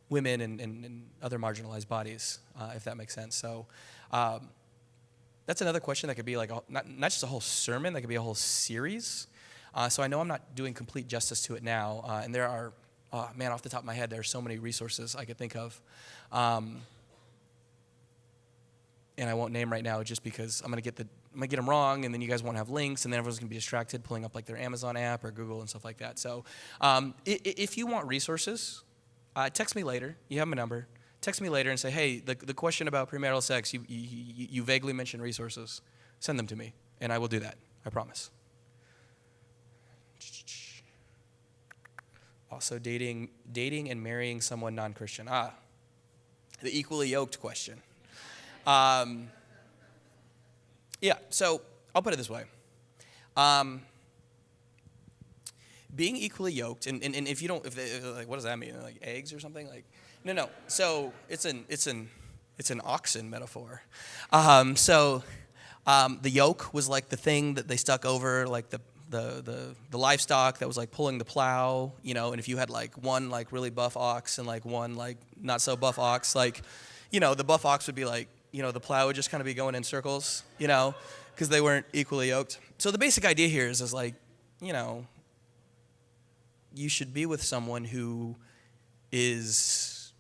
D: women and other marginalized bodies, if that makes sense. So that's another question that could be like not just a whole sermon, that could be a whole series. So I know I'm not doing complete justice to it now, and there are, off the top of my head, there are so many resources I could think of. And I won't name right now just because I'm gonna get them wrong, and then you guys won't have links, and then everyone's gonna be distracted pulling up like their Amazon app or Google and stuff like that. So if you want resources, text me later. You have my number. Text me later and say, hey, the question about premarital sex, you vaguely mentioned resources. Send them to me, and I will do that. I promise. Also, dating and marrying someone non-Christian. The equally yoked question. Yeah, so I'll put it this way. Being equally yoked, and if you don't, like, what does that mean? Like eggs or something? Like, no. So it's an oxen metaphor. The yoke was like the thing that they stuck over, like the livestock that was like pulling the plow, and if you had like one like really buff ox and like one like not so buff ox, like, the buff ox would be like, the plow would just kind of be going in circles, because they weren't equally yoked. So the basic idea here is like, you should be with someone who is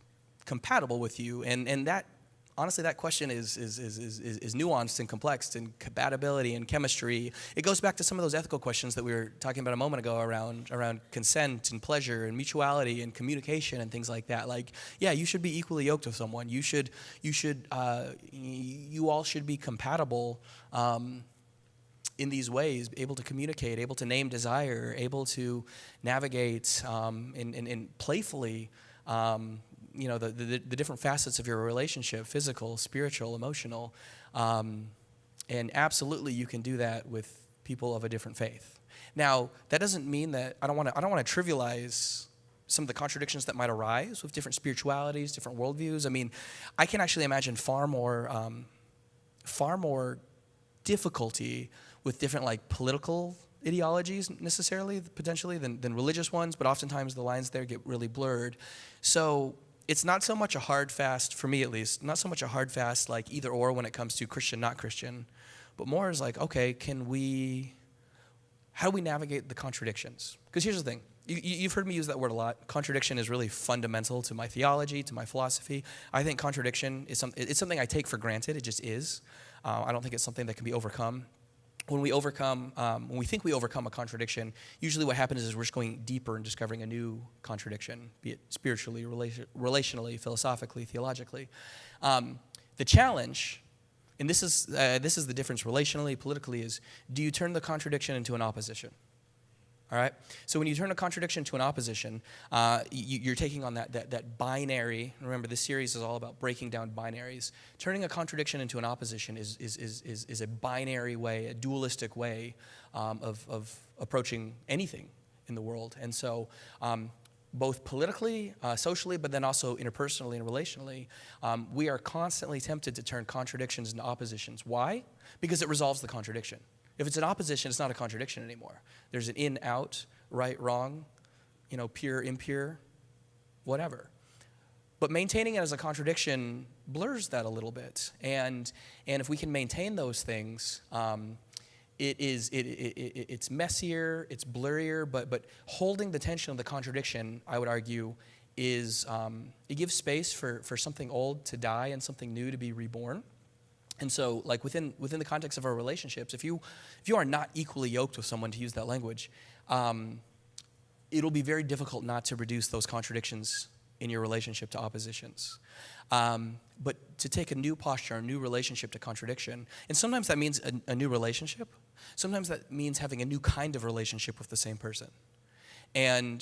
D: compatible with you, and that, honestly, that question is nuanced and complex, and compatibility and chemistry. It goes back to some of those ethical questions that we were talking about a moment ago around consent and pleasure and mutuality and communication and things like that. Like, yeah, you should be equally yoked with someone. You all should be compatible in these ways, able to communicate, able to name desire, able to navigate and playfully. The different facets of your relationship, physical, spiritual, emotional, and absolutely you can do that with people of a different faith. Now, that doesn't mean that I don't want to trivialize some of the contradictions that might arise with different spiritualities, different worldviews. I mean, I can actually imagine far more difficulty with different like political ideologies necessarily, potentially, than religious ones, but oftentimes the lines there get really blurred. So it's not so much a hard fast, for me at least, not so much a hard fast like either or when it comes to Christian, not Christian, but more is like, okay, how do we navigate the contradictions? Because here's the thing, you've heard me use that word a lot. Contradiction is really fundamental to my theology, to my philosophy. I think contradiction is something I take for granted. It just is. I don't think it's something that can be overcome. When we think we overcome a contradiction, usually what happens is we're just going deeper and discovering a new contradiction, be it spiritually, relationally, philosophically, theologically. The challenge, and this is the difference relationally, politically, is do you turn the contradiction into an opposition? All right? So when you turn a contradiction to an opposition, you're taking on that binary. Remember, this series is all about breaking down binaries. Turning a contradiction into an opposition is a binary way, a dualistic way of approaching anything in the world. And so both politically, socially, but then also interpersonally and relationally, we are constantly tempted to turn contradictions into oppositions. Why? Because it resolves the contradiction. If it's an opposition, it's not a contradiction anymore. There's an in, out, right, wrong, pure, impure, whatever. But maintaining it as a contradiction blurs that a little bit. And if we can maintain those things, it's messier, it's blurrier, but holding the tension of the contradiction, I would argue, is it gives space for something old to die and something new to be reborn. And so, like within the context of our relationships, if you are not equally yoked with someone, to use that language, it'll be very difficult not to reduce those contradictions in your relationship to oppositions. But to take a new posture, a new relationship to contradiction, and sometimes that means a new relationship. Sometimes that means having a new kind of relationship with the same person, and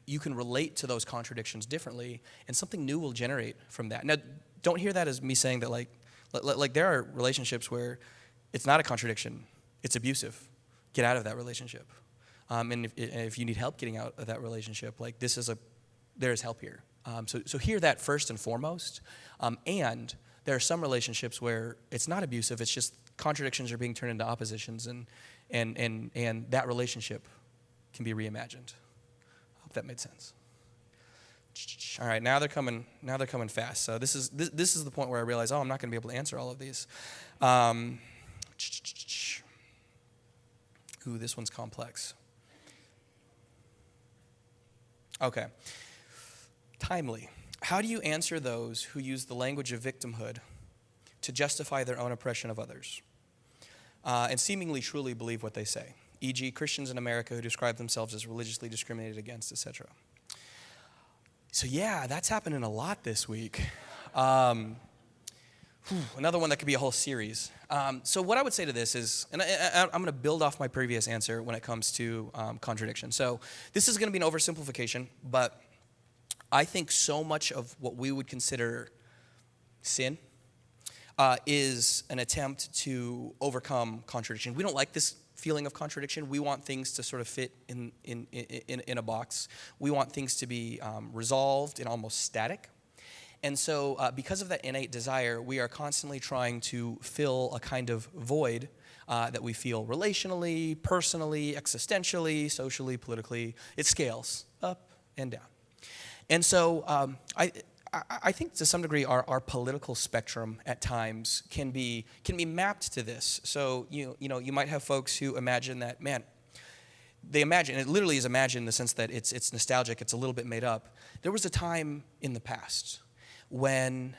D: you can relate to those contradictions differently, and something new will generate from that. Now, don't hear that as me saying that like there are relationships where it's not a contradiction, it's abusive. Get out of that relationship. And if you need help getting out of that relationship, like there is help here. So hear that first and foremost. And there are some relationships where it's not abusive, it's just contradictions are being turned into oppositions, and that relationship can be reimagined. I hope that made sense. All right, now they're coming fast. So this is the point where I realize, I'm not going to be able to answer all of these. Ooh, this one's complex. Okay. Timely. How do you answer those who use the language of victimhood to justify their own oppression of others, and seemingly truly believe what they say, e.g., Christians in America who describe themselves as religiously discriminated against, etc.? So yeah, that's happening a lot this week. Another one that could be a whole series. So what I would say to this is, and I'm going to build off my previous answer when it comes to contradiction. So this is going to be an oversimplification, but I think so much of what we would consider sin is an attempt to overcome contradiction. We don't like this feeling of contradiction. We want things to sort of fit in a box. We want things to be resolved and almost static. And so because of that innate desire, we are constantly trying to fill a kind of void that we feel relationally, personally, existentially, socially, politically. It scales up and down. And so I think to some degree our political spectrum at times can be mapped to this. So you might have folks who imagine that, man, they imagine, and it literally is imagined in the sense that it's nostalgic, it's a little bit made up. There was a time in the past when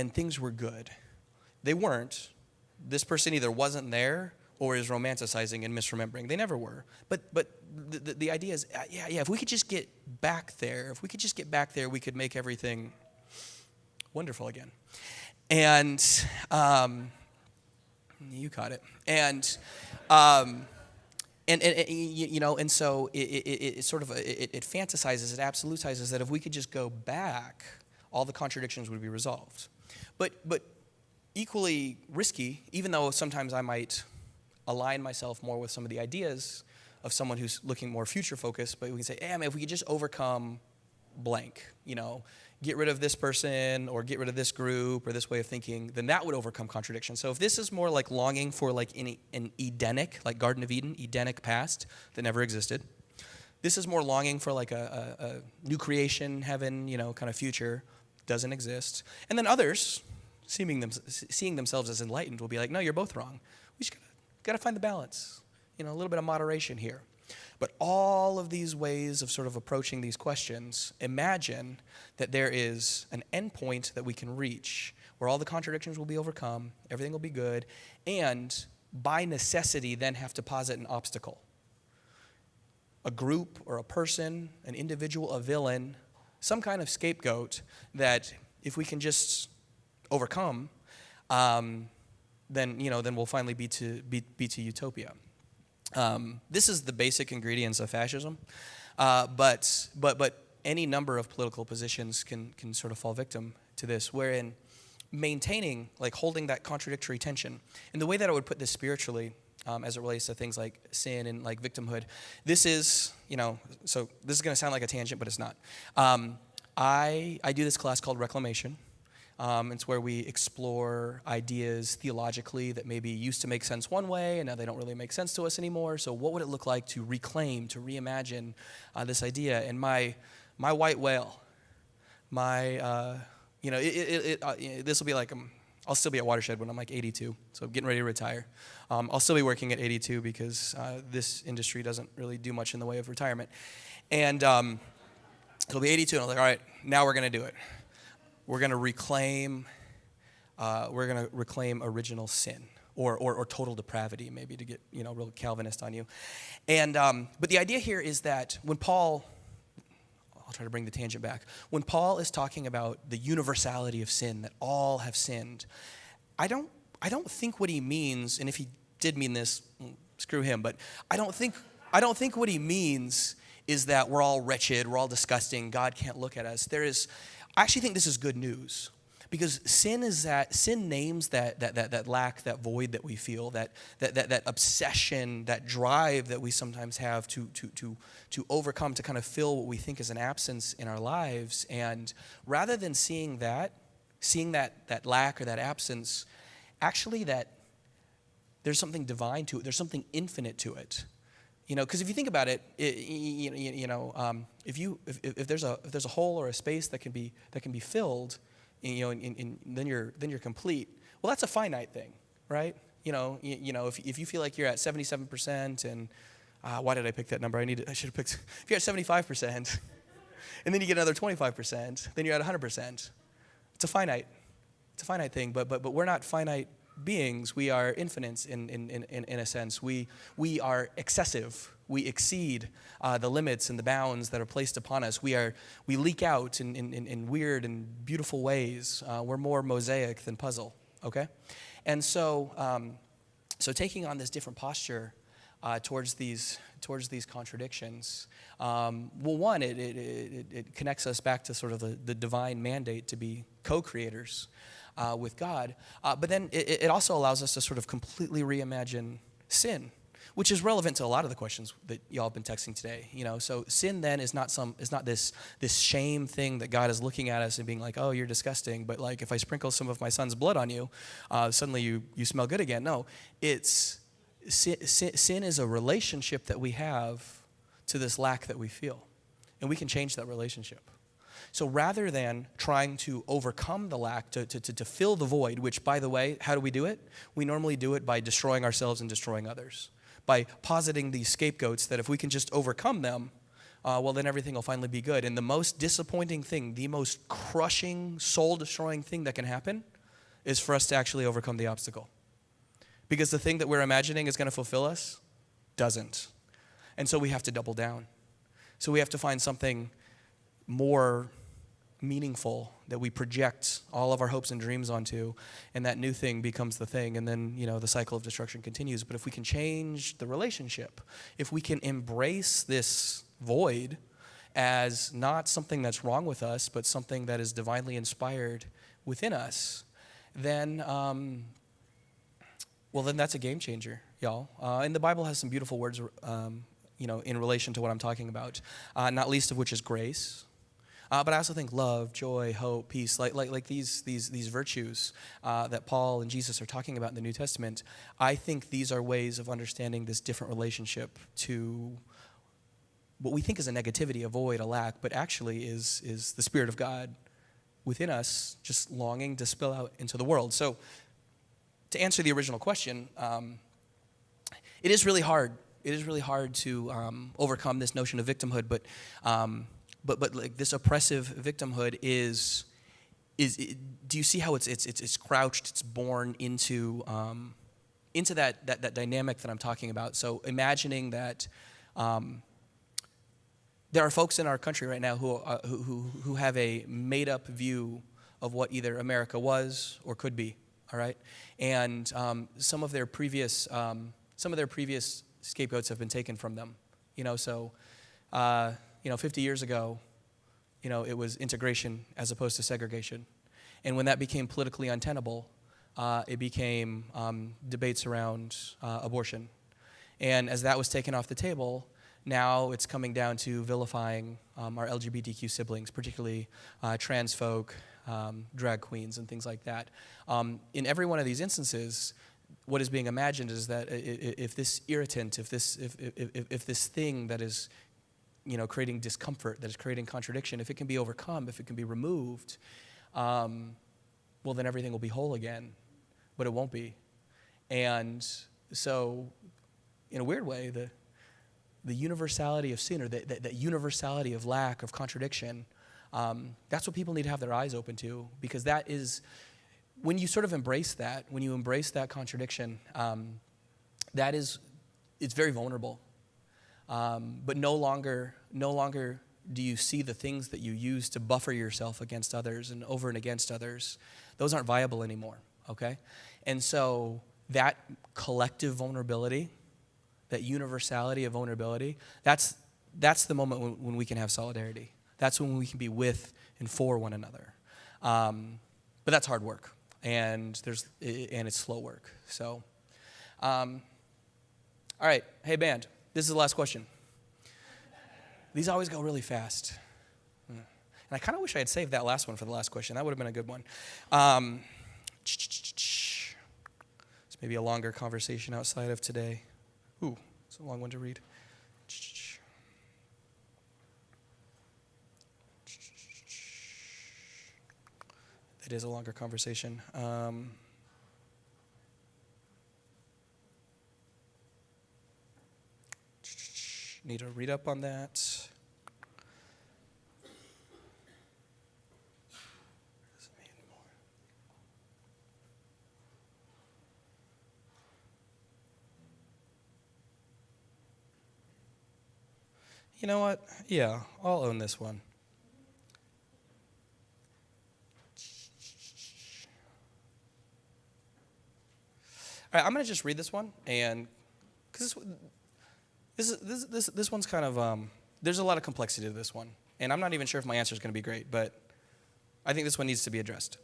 D: things were good. They weren't. This person either wasn't there or is romanticizing and misremembering. They never were. But the idea is, if we could just get back there, we could make everything wonderful again. And you caught it. And so it sort of it fantasizes, it absolutizes that if we could just go back, all the contradictions would be resolved. But equally risky, even though sometimes I might align myself more with some of the ideas of someone who's looking more future focused, but we can say, hey, man, if we could just overcome blank, get rid of this person or get rid of this group or this way of thinking, then that would overcome contradiction. So if this is more like longing for like an Edenic, like Garden of Eden, Edenic past that never existed, this is more longing for like a new creation, heaven, kind of future, doesn't exist. And then others, seeing themselves as enlightened, will be like, no, you're both wrong. We just got to find the balance. a little bit of moderation here. But all of these ways of sort of approaching these questions, imagine that there is an endpoint that we can reach where all the contradictions will be overcome, everything will be good, and by necessity then have to posit an obstacle. A group or a person, an individual, a villain, some kind of scapegoat that if we can just overcome, then we'll finally be to utopia. This is the basic ingredients of fascism, but any number of political positions can sort of fall victim to this, wherein maintaining, like holding that contradictory tension. And the way that I would put this spiritually, as it relates to things like sin and like victimhood, this is, so this is going to sound like a tangent, but it's not. I do this class called Reclamation. It's where we explore ideas theologically that maybe used to make sense one way and now they don't really make sense to us anymore. So what would it look like to reclaim, to reimagine this idea? And my white whale, this will be like, I'll still be at Watershed when I'm like 82, so I'm getting ready to retire. I'll still be working at 82 because this industry doesn't really do much in the way of retirement. And it'll be 82, and I'm like, all right, now we're going to do it. We're going to reclaim original sin or total depravity, maybe, to get real Calvinist on you. And but the idea here is that when Paul, I'll try to bring the tangent back. When Paul is talking about the universality of sin, that all have sinned, I don't think what he means, and if he did mean this, screw him. But I don't think what he means is that we're all wretched, we're all disgusting, God can't look at us. I actually think this is good news, because sin names that lack, that void that we feel, that obsession, that drive that we sometimes have to overcome, to kind of fill what we think is an absence in our lives. And rather than seeing that lack or that absence, actually that there's something divine to it, there's something infinite to it. Because if you think about it, if there's a hole or a space that can be filled, and then you're complete. Well, that's a finite thing, right? If you feel like you're at 77%, and why did I pick that number? I should have picked. If you're at 75%, and then you get another 25%, then you're at 100%. It's a finite thing, but we're not finite beings. We are infinite in a sense. We are excessive. We exceed the limits and the bounds that are placed upon us. We leak out in weird and beautiful ways. We're more mosaic than puzzle. Okay, and so taking on this different posture towards these contradictions. One, it connects us back to sort of the divine mandate to be co-creators with God, but then it also allows us to sort of completely reimagine sin, which is relevant to a lot of the questions that y'all have been texting today. So sin then is not this shame thing that God is looking at us and being like, oh, you're disgusting, but like if I sprinkle some of my son's blood on you, suddenly you smell good again. No, it's sin is a relationship that we have to this lack that we feel, and we can change that relationship. So rather than trying to overcome the lack, to fill the void, which, by the way, how do we do it? We normally do it by destroying ourselves and destroying others, by positing these scapegoats that if we can just overcome them, well, then everything will finally be good. And the most disappointing thing, the most crushing, soul-destroying thing that can happen is for us to actually overcome the obstacle. Because the thing that we're imagining is going to fulfill us doesn't. And so we have to double down. So we have to find something more meaningful that we project all of our hopes and dreams onto, and that new thing becomes the thing, and then the cycle of destruction continues. But if we can change the relationship, if we can embrace this void as not something that's wrong with us, but something that is divinely inspired within us, then then that's a game changer, y'all. And the Bible has some beautiful words in relation to what I'm talking about, not least of which is grace. But I also think love, joy, hope, peace, like these virtues that Paul and Jesus are talking about in the New Testament. I think these are ways of understanding this different relationship to what we think is a negativity, a void, a lack, but actually is the Spirit of God within us, just longing to spill out into the world. So to answer the original question, it is really hard it is really hard to overcome this notion of victimhood, but like this oppressive victimhood is do you see how it's crouched, it's born into that dynamic that I'm talking about? So imagining that there are folks in our country right now who have a made-up view of what either America was or could be. All right, and some of their previous scapegoats have been taken from them. 50 years ago, it was integration as opposed to segregation, and when that became politically untenable, it became debates around abortion, and as that was taken off the table, now it's coming down to vilifying our LGBTQ siblings, particularly trans folk, drag queens, and things like that. In every one of these instances, what is being imagined is that if this irritant, if this thing that is, creating discomfort, that is creating contradiction, if it can be overcome, if it can be removed, well, then everything will be whole again. But it won't be. And so, in a weird way, the universality of sin, or that universality of lack, of contradiction, that's what people need to have their eyes open to, because that is, when you sort of embrace that, when you embrace that contradiction, it's very vulnerable. But no longer do you see the things that you use to buffer yourself against others and over and against others. Those aren't viable anymore, okay? And so that collective vulnerability, that universality of vulnerability, that's the moment when we can have solidarity. That's when we can be with and for one another. But that's hard work, and it's slow work. So, all right, hey band, this is the last question. These always go really fast. And I kind of wish I had saved that last one for the last question. That would have been a good one. It's maybe a longer conversation outside of today. Ooh, it's a long one to read. It is a longer conversation. Need to read up on that. You know what? Yeah, I'll own this one. All right, I'm going to just read this one, and because this one's kind of there's a lot of complexity to this one, and I'm not even sure if my answer is going to be great, but I think this one needs to be addressed.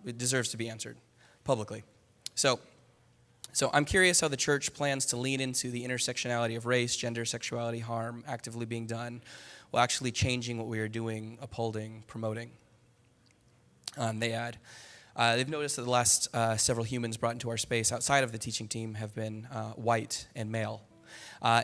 D: It deserves to be answered publicly. So I'm curious how the church plans to lean into the intersectionality of race, gender, sexuality, harm actively being done, while actually changing what we are doing, upholding, promoting. They add. They've noticed that the last several humans brought into our space outside of the teaching team have been white and male.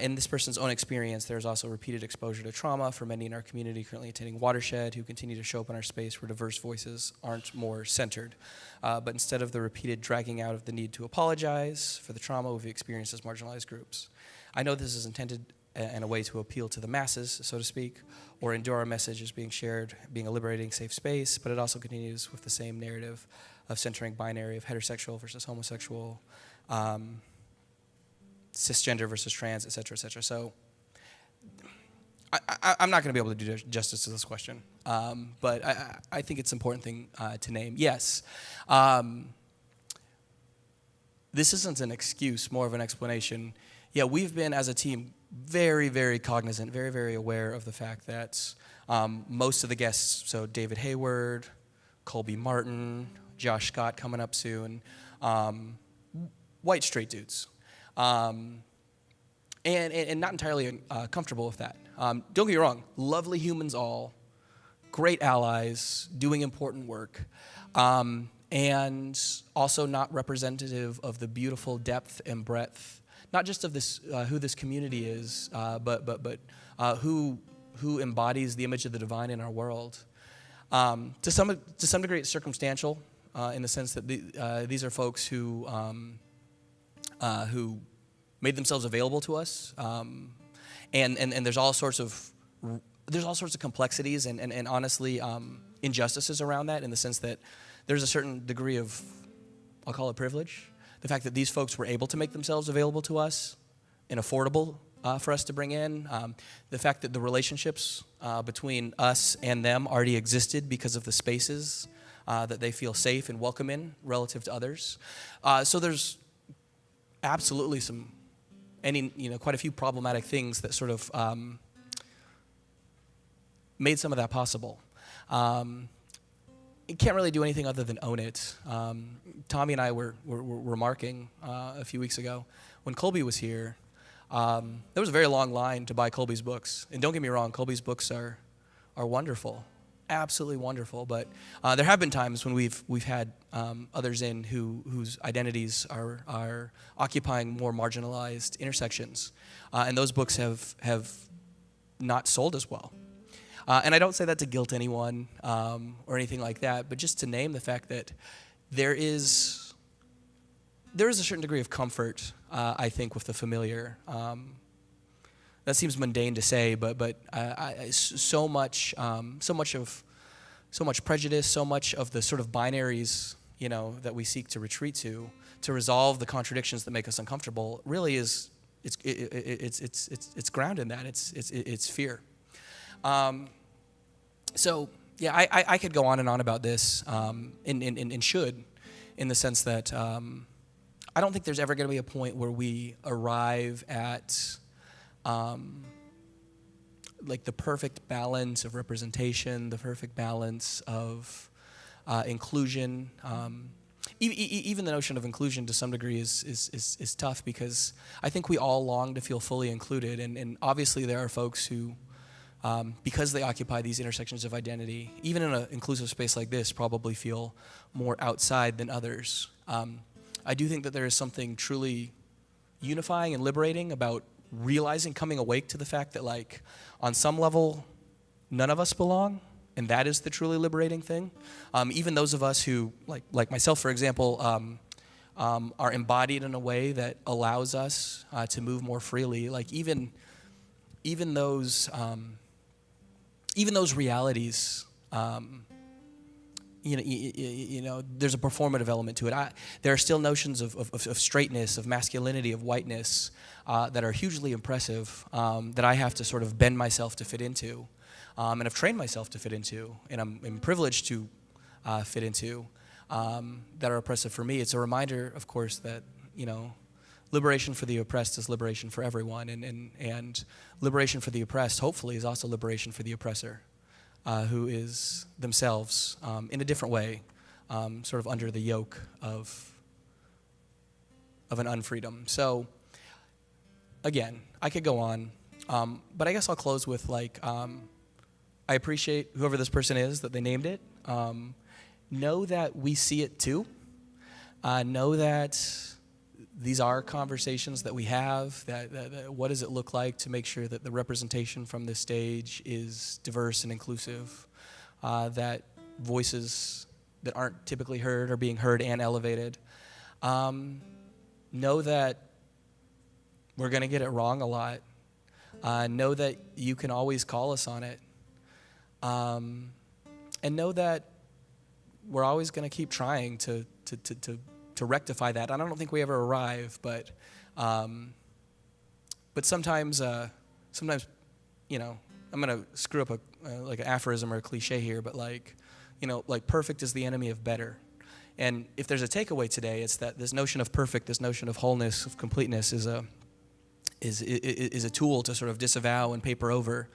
D: In this person's own experience, there's also repeated exposure to trauma for many in our community currently attending Watershed who continue to show up in our space where diverse voices aren't more centered. But instead of the repeated dragging out of the need to apologize for the trauma we've experienced as marginalized groups. I know this is intended in a way to appeal to the masses, so to speak, or endure our message as being shared, being a liberating, safe space, but it also continues with the same narrative of centering binary of heterosexual versus homosexual, cisgender versus trans, et cetera, et cetera. So I'm not going to be able to do justice to this question, but I think it's an important thing to name. Yes, this isn't an excuse, more of an explanation. Yeah, we've been, as a team, very, very cognizant, very, very aware of the fact that most of the guests, so David Hayward, Colby Martin, Josh Scott coming up soon, white straight dudes. And not entirely comfortable with that. Don't get me wrong, lovely humans all, great allies, doing important work, and also not representative of the beautiful depth and breadth, not just of this who this community is, but who embodies the image of the divine in our world. To some degree, it's circumstantial in the sense that these are folks who made themselves available to us, and there's all sorts of complexities and honestly injustices around that, in the sense that there's a certain degree of, I'll call it privilege. The fact that these folks were able to make themselves available to us and affordable for us to bring in. The fact that the relationships between us and them already existed because of the spaces that they feel safe and welcome in relative to others. So there's absolutely quite a few problematic things that sort of made some of that possible. You can't really do anything other than own it. Tommy and I were remarking a few weeks ago when Colby was here. There was a very long line to buy Colby's books, and don't get me wrong, Colby's books are wonderful, absolutely wonderful. But there have been times when we've had others in whose identities are occupying more marginalized intersections, and those books have not sold as well. And I don't say that to guilt anyone or anything like that, but just to name the fact that there is a certain degree of comfort, I think, with the familiar. That seems mundane to say, but so much prejudice, so much of the sort of binaries, that we seek to retreat to resolve the contradictions that make us uncomfortable, really is it's grounded in that. It's fear. So yeah, I could go on and on about this, and should, in the sense that I don't think there's ever going to be a point where we arrive at like the perfect balance of representation, the perfect balance of inclusion. Even the notion of inclusion to some degree is tough, because I think we all long to feel fully included, and obviously there are folks who, because they occupy these intersections of identity, even in an inclusive space like this, probably feel more outside than others. I do think that there is something truly unifying and liberating about realizing, coming awake to the fact that, like, on some level, none of us belong, and that is the truly liberating thing. Even those of us who, like myself, for example, are embodied in a way that allows us to move more freely. Like even those realities. There's a performative element to it. There are still notions of straightness, of masculinity, of whiteness that are hugely impressive, that I have to sort of bend myself to fit into, and have trained myself to fit into, and I'm privileged to fit into, that are oppressive for me. It's a reminder, of course, that, liberation for the oppressed is liberation for everyone, and liberation for the oppressed, hopefully, is also liberation for the oppressor. Who is themselves, in a different way, sort of under the yoke of an unfreedom. So, again, I could go on, but I guess I'll close with, I appreciate whoever this person is, that they named it. Know that we see it too. Know that these are conversations that we have, that what does it look like to make sure that the representation from this stage is diverse and inclusive, that voices that aren't typically heard are being heard and elevated. Know that we're going to get it wrong a lot. Know that you can always call us on it. And know that we're always going to keep trying to rectify that. And I don't think we ever arrive, but sometimes, I'm going to screw up like an aphorism or a cliche here, but like perfect is the enemy of better. And if there's a takeaway today, it's that this notion of perfect, this notion of wholeness, of completeness, is a tool to sort of disavow and paper over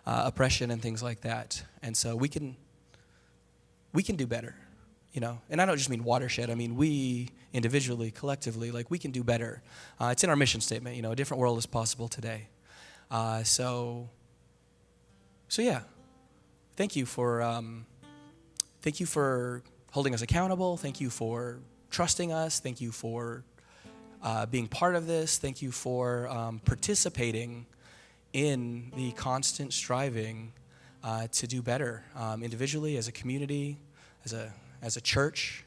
D: oppression and things like that. And so we can do better. And I don't just mean Watershed. I mean, we individually, collectively, we can do better. It's in our mission statement. A different world is possible today. So yeah. Thank you for holding us accountable. Thank you for trusting us. Thank you for being part of this. Thank you for participating in the constant striving to do better, individually, as a community, as a church,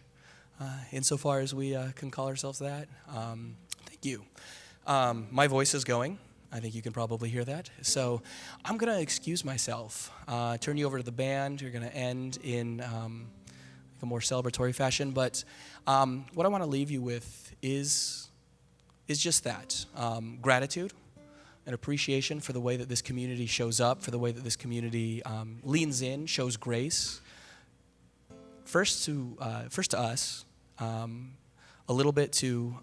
D: insofar as we can call ourselves that. Thank you. My voice is going. I think you can probably hear that. So I'm going to excuse myself, turn you over to the band. You're going to end in a more celebratory fashion. But what I want to leave you with is just that, gratitude and appreciation for the way that this community shows up, for the way that this community leans in, shows grace. First to us, a little bit to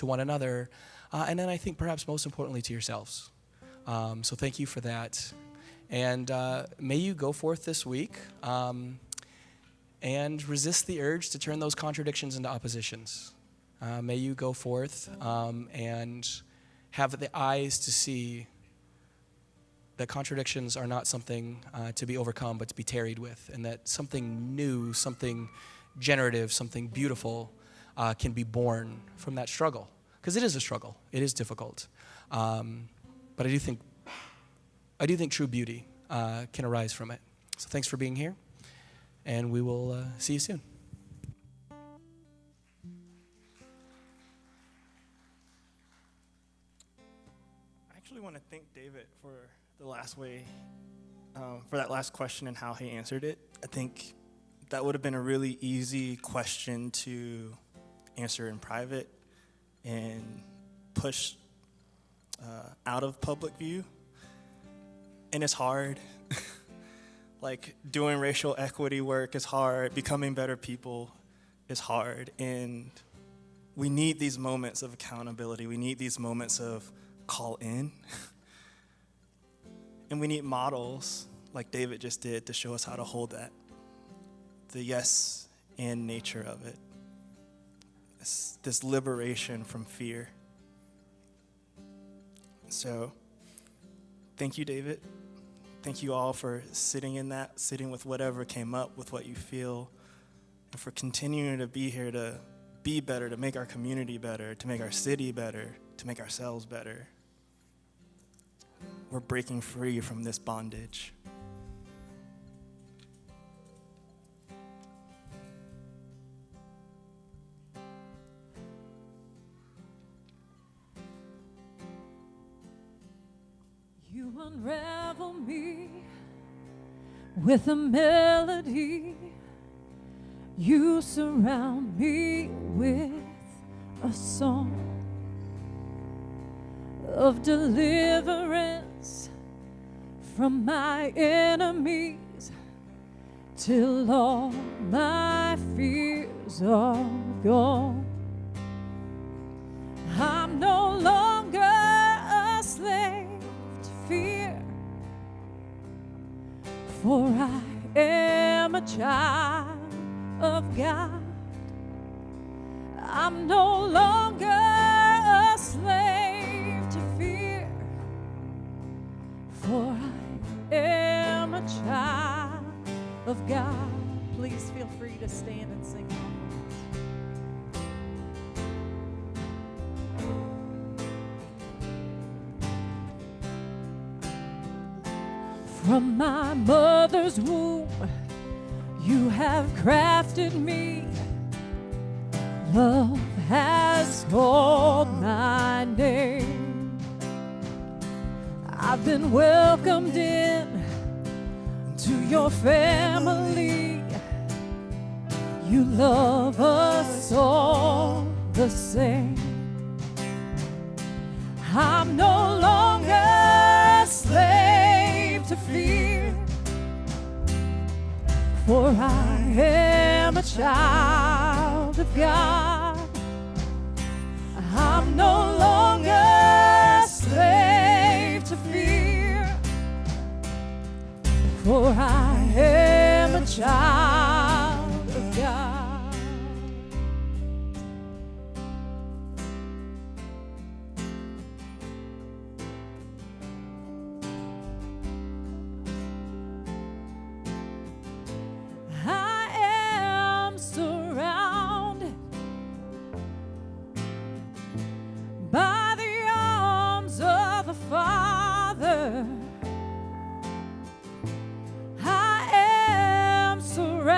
D: one another, and then I think perhaps most importantly to yourselves. So thank you for that. And may you go forth this week and resist the urge to turn those contradictions into oppositions. May you go forth and have the eyes to see that contradictions are not something to be overcome, but to be tarried with, and that something new, something generative, something beautiful can be born from that struggle. Because it is a struggle. It is difficult. But I do think true beauty can arise from it. So thanks for being here, and we will see you soon.
C: I actually want to thank David for the last way, for that last question and how he answered it. I think that would have been a really easy question to answer in private and push out of public view. And it's hard. Like, doing racial equity work is hard. Becoming better people is hard. And we need these moments of accountability. We need these moments of call in. And we need models like David just did to show us how to hold that. The yes and nature of it. This liberation from fear. So, thank you, David. Thank you all for sitting in that, sitting with whatever came up, with what you feel, and for continuing to be here to be better, to make our community better, to make our city better, to make ourselves better. We're breaking free from this bondage.
B: You unravel me with a melody. You surround me with a song of deliverance from my enemies till all my fears are gone. I'm no longer a slave to fear, for I am a child of God. I'm no longer a slave to fear, for I am a child of God. Please feel free to stand and sing. From my mother's womb, you have crafted me. Love has called my name. I've been welcomed in to your family. You love us all the same. I'm no longer a slave to fear, for I am a child of God. I'm no longer a slave to fear, for I am a child of God. By the arms of the Father, I am surrounded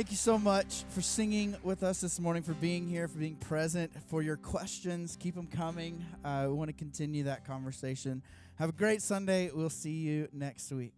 A: Thank you so much for singing with us this morning, for being here, for being present, for your questions. Keep them coming. We want to continue that conversation. Have a great Sunday. We'll see you next week.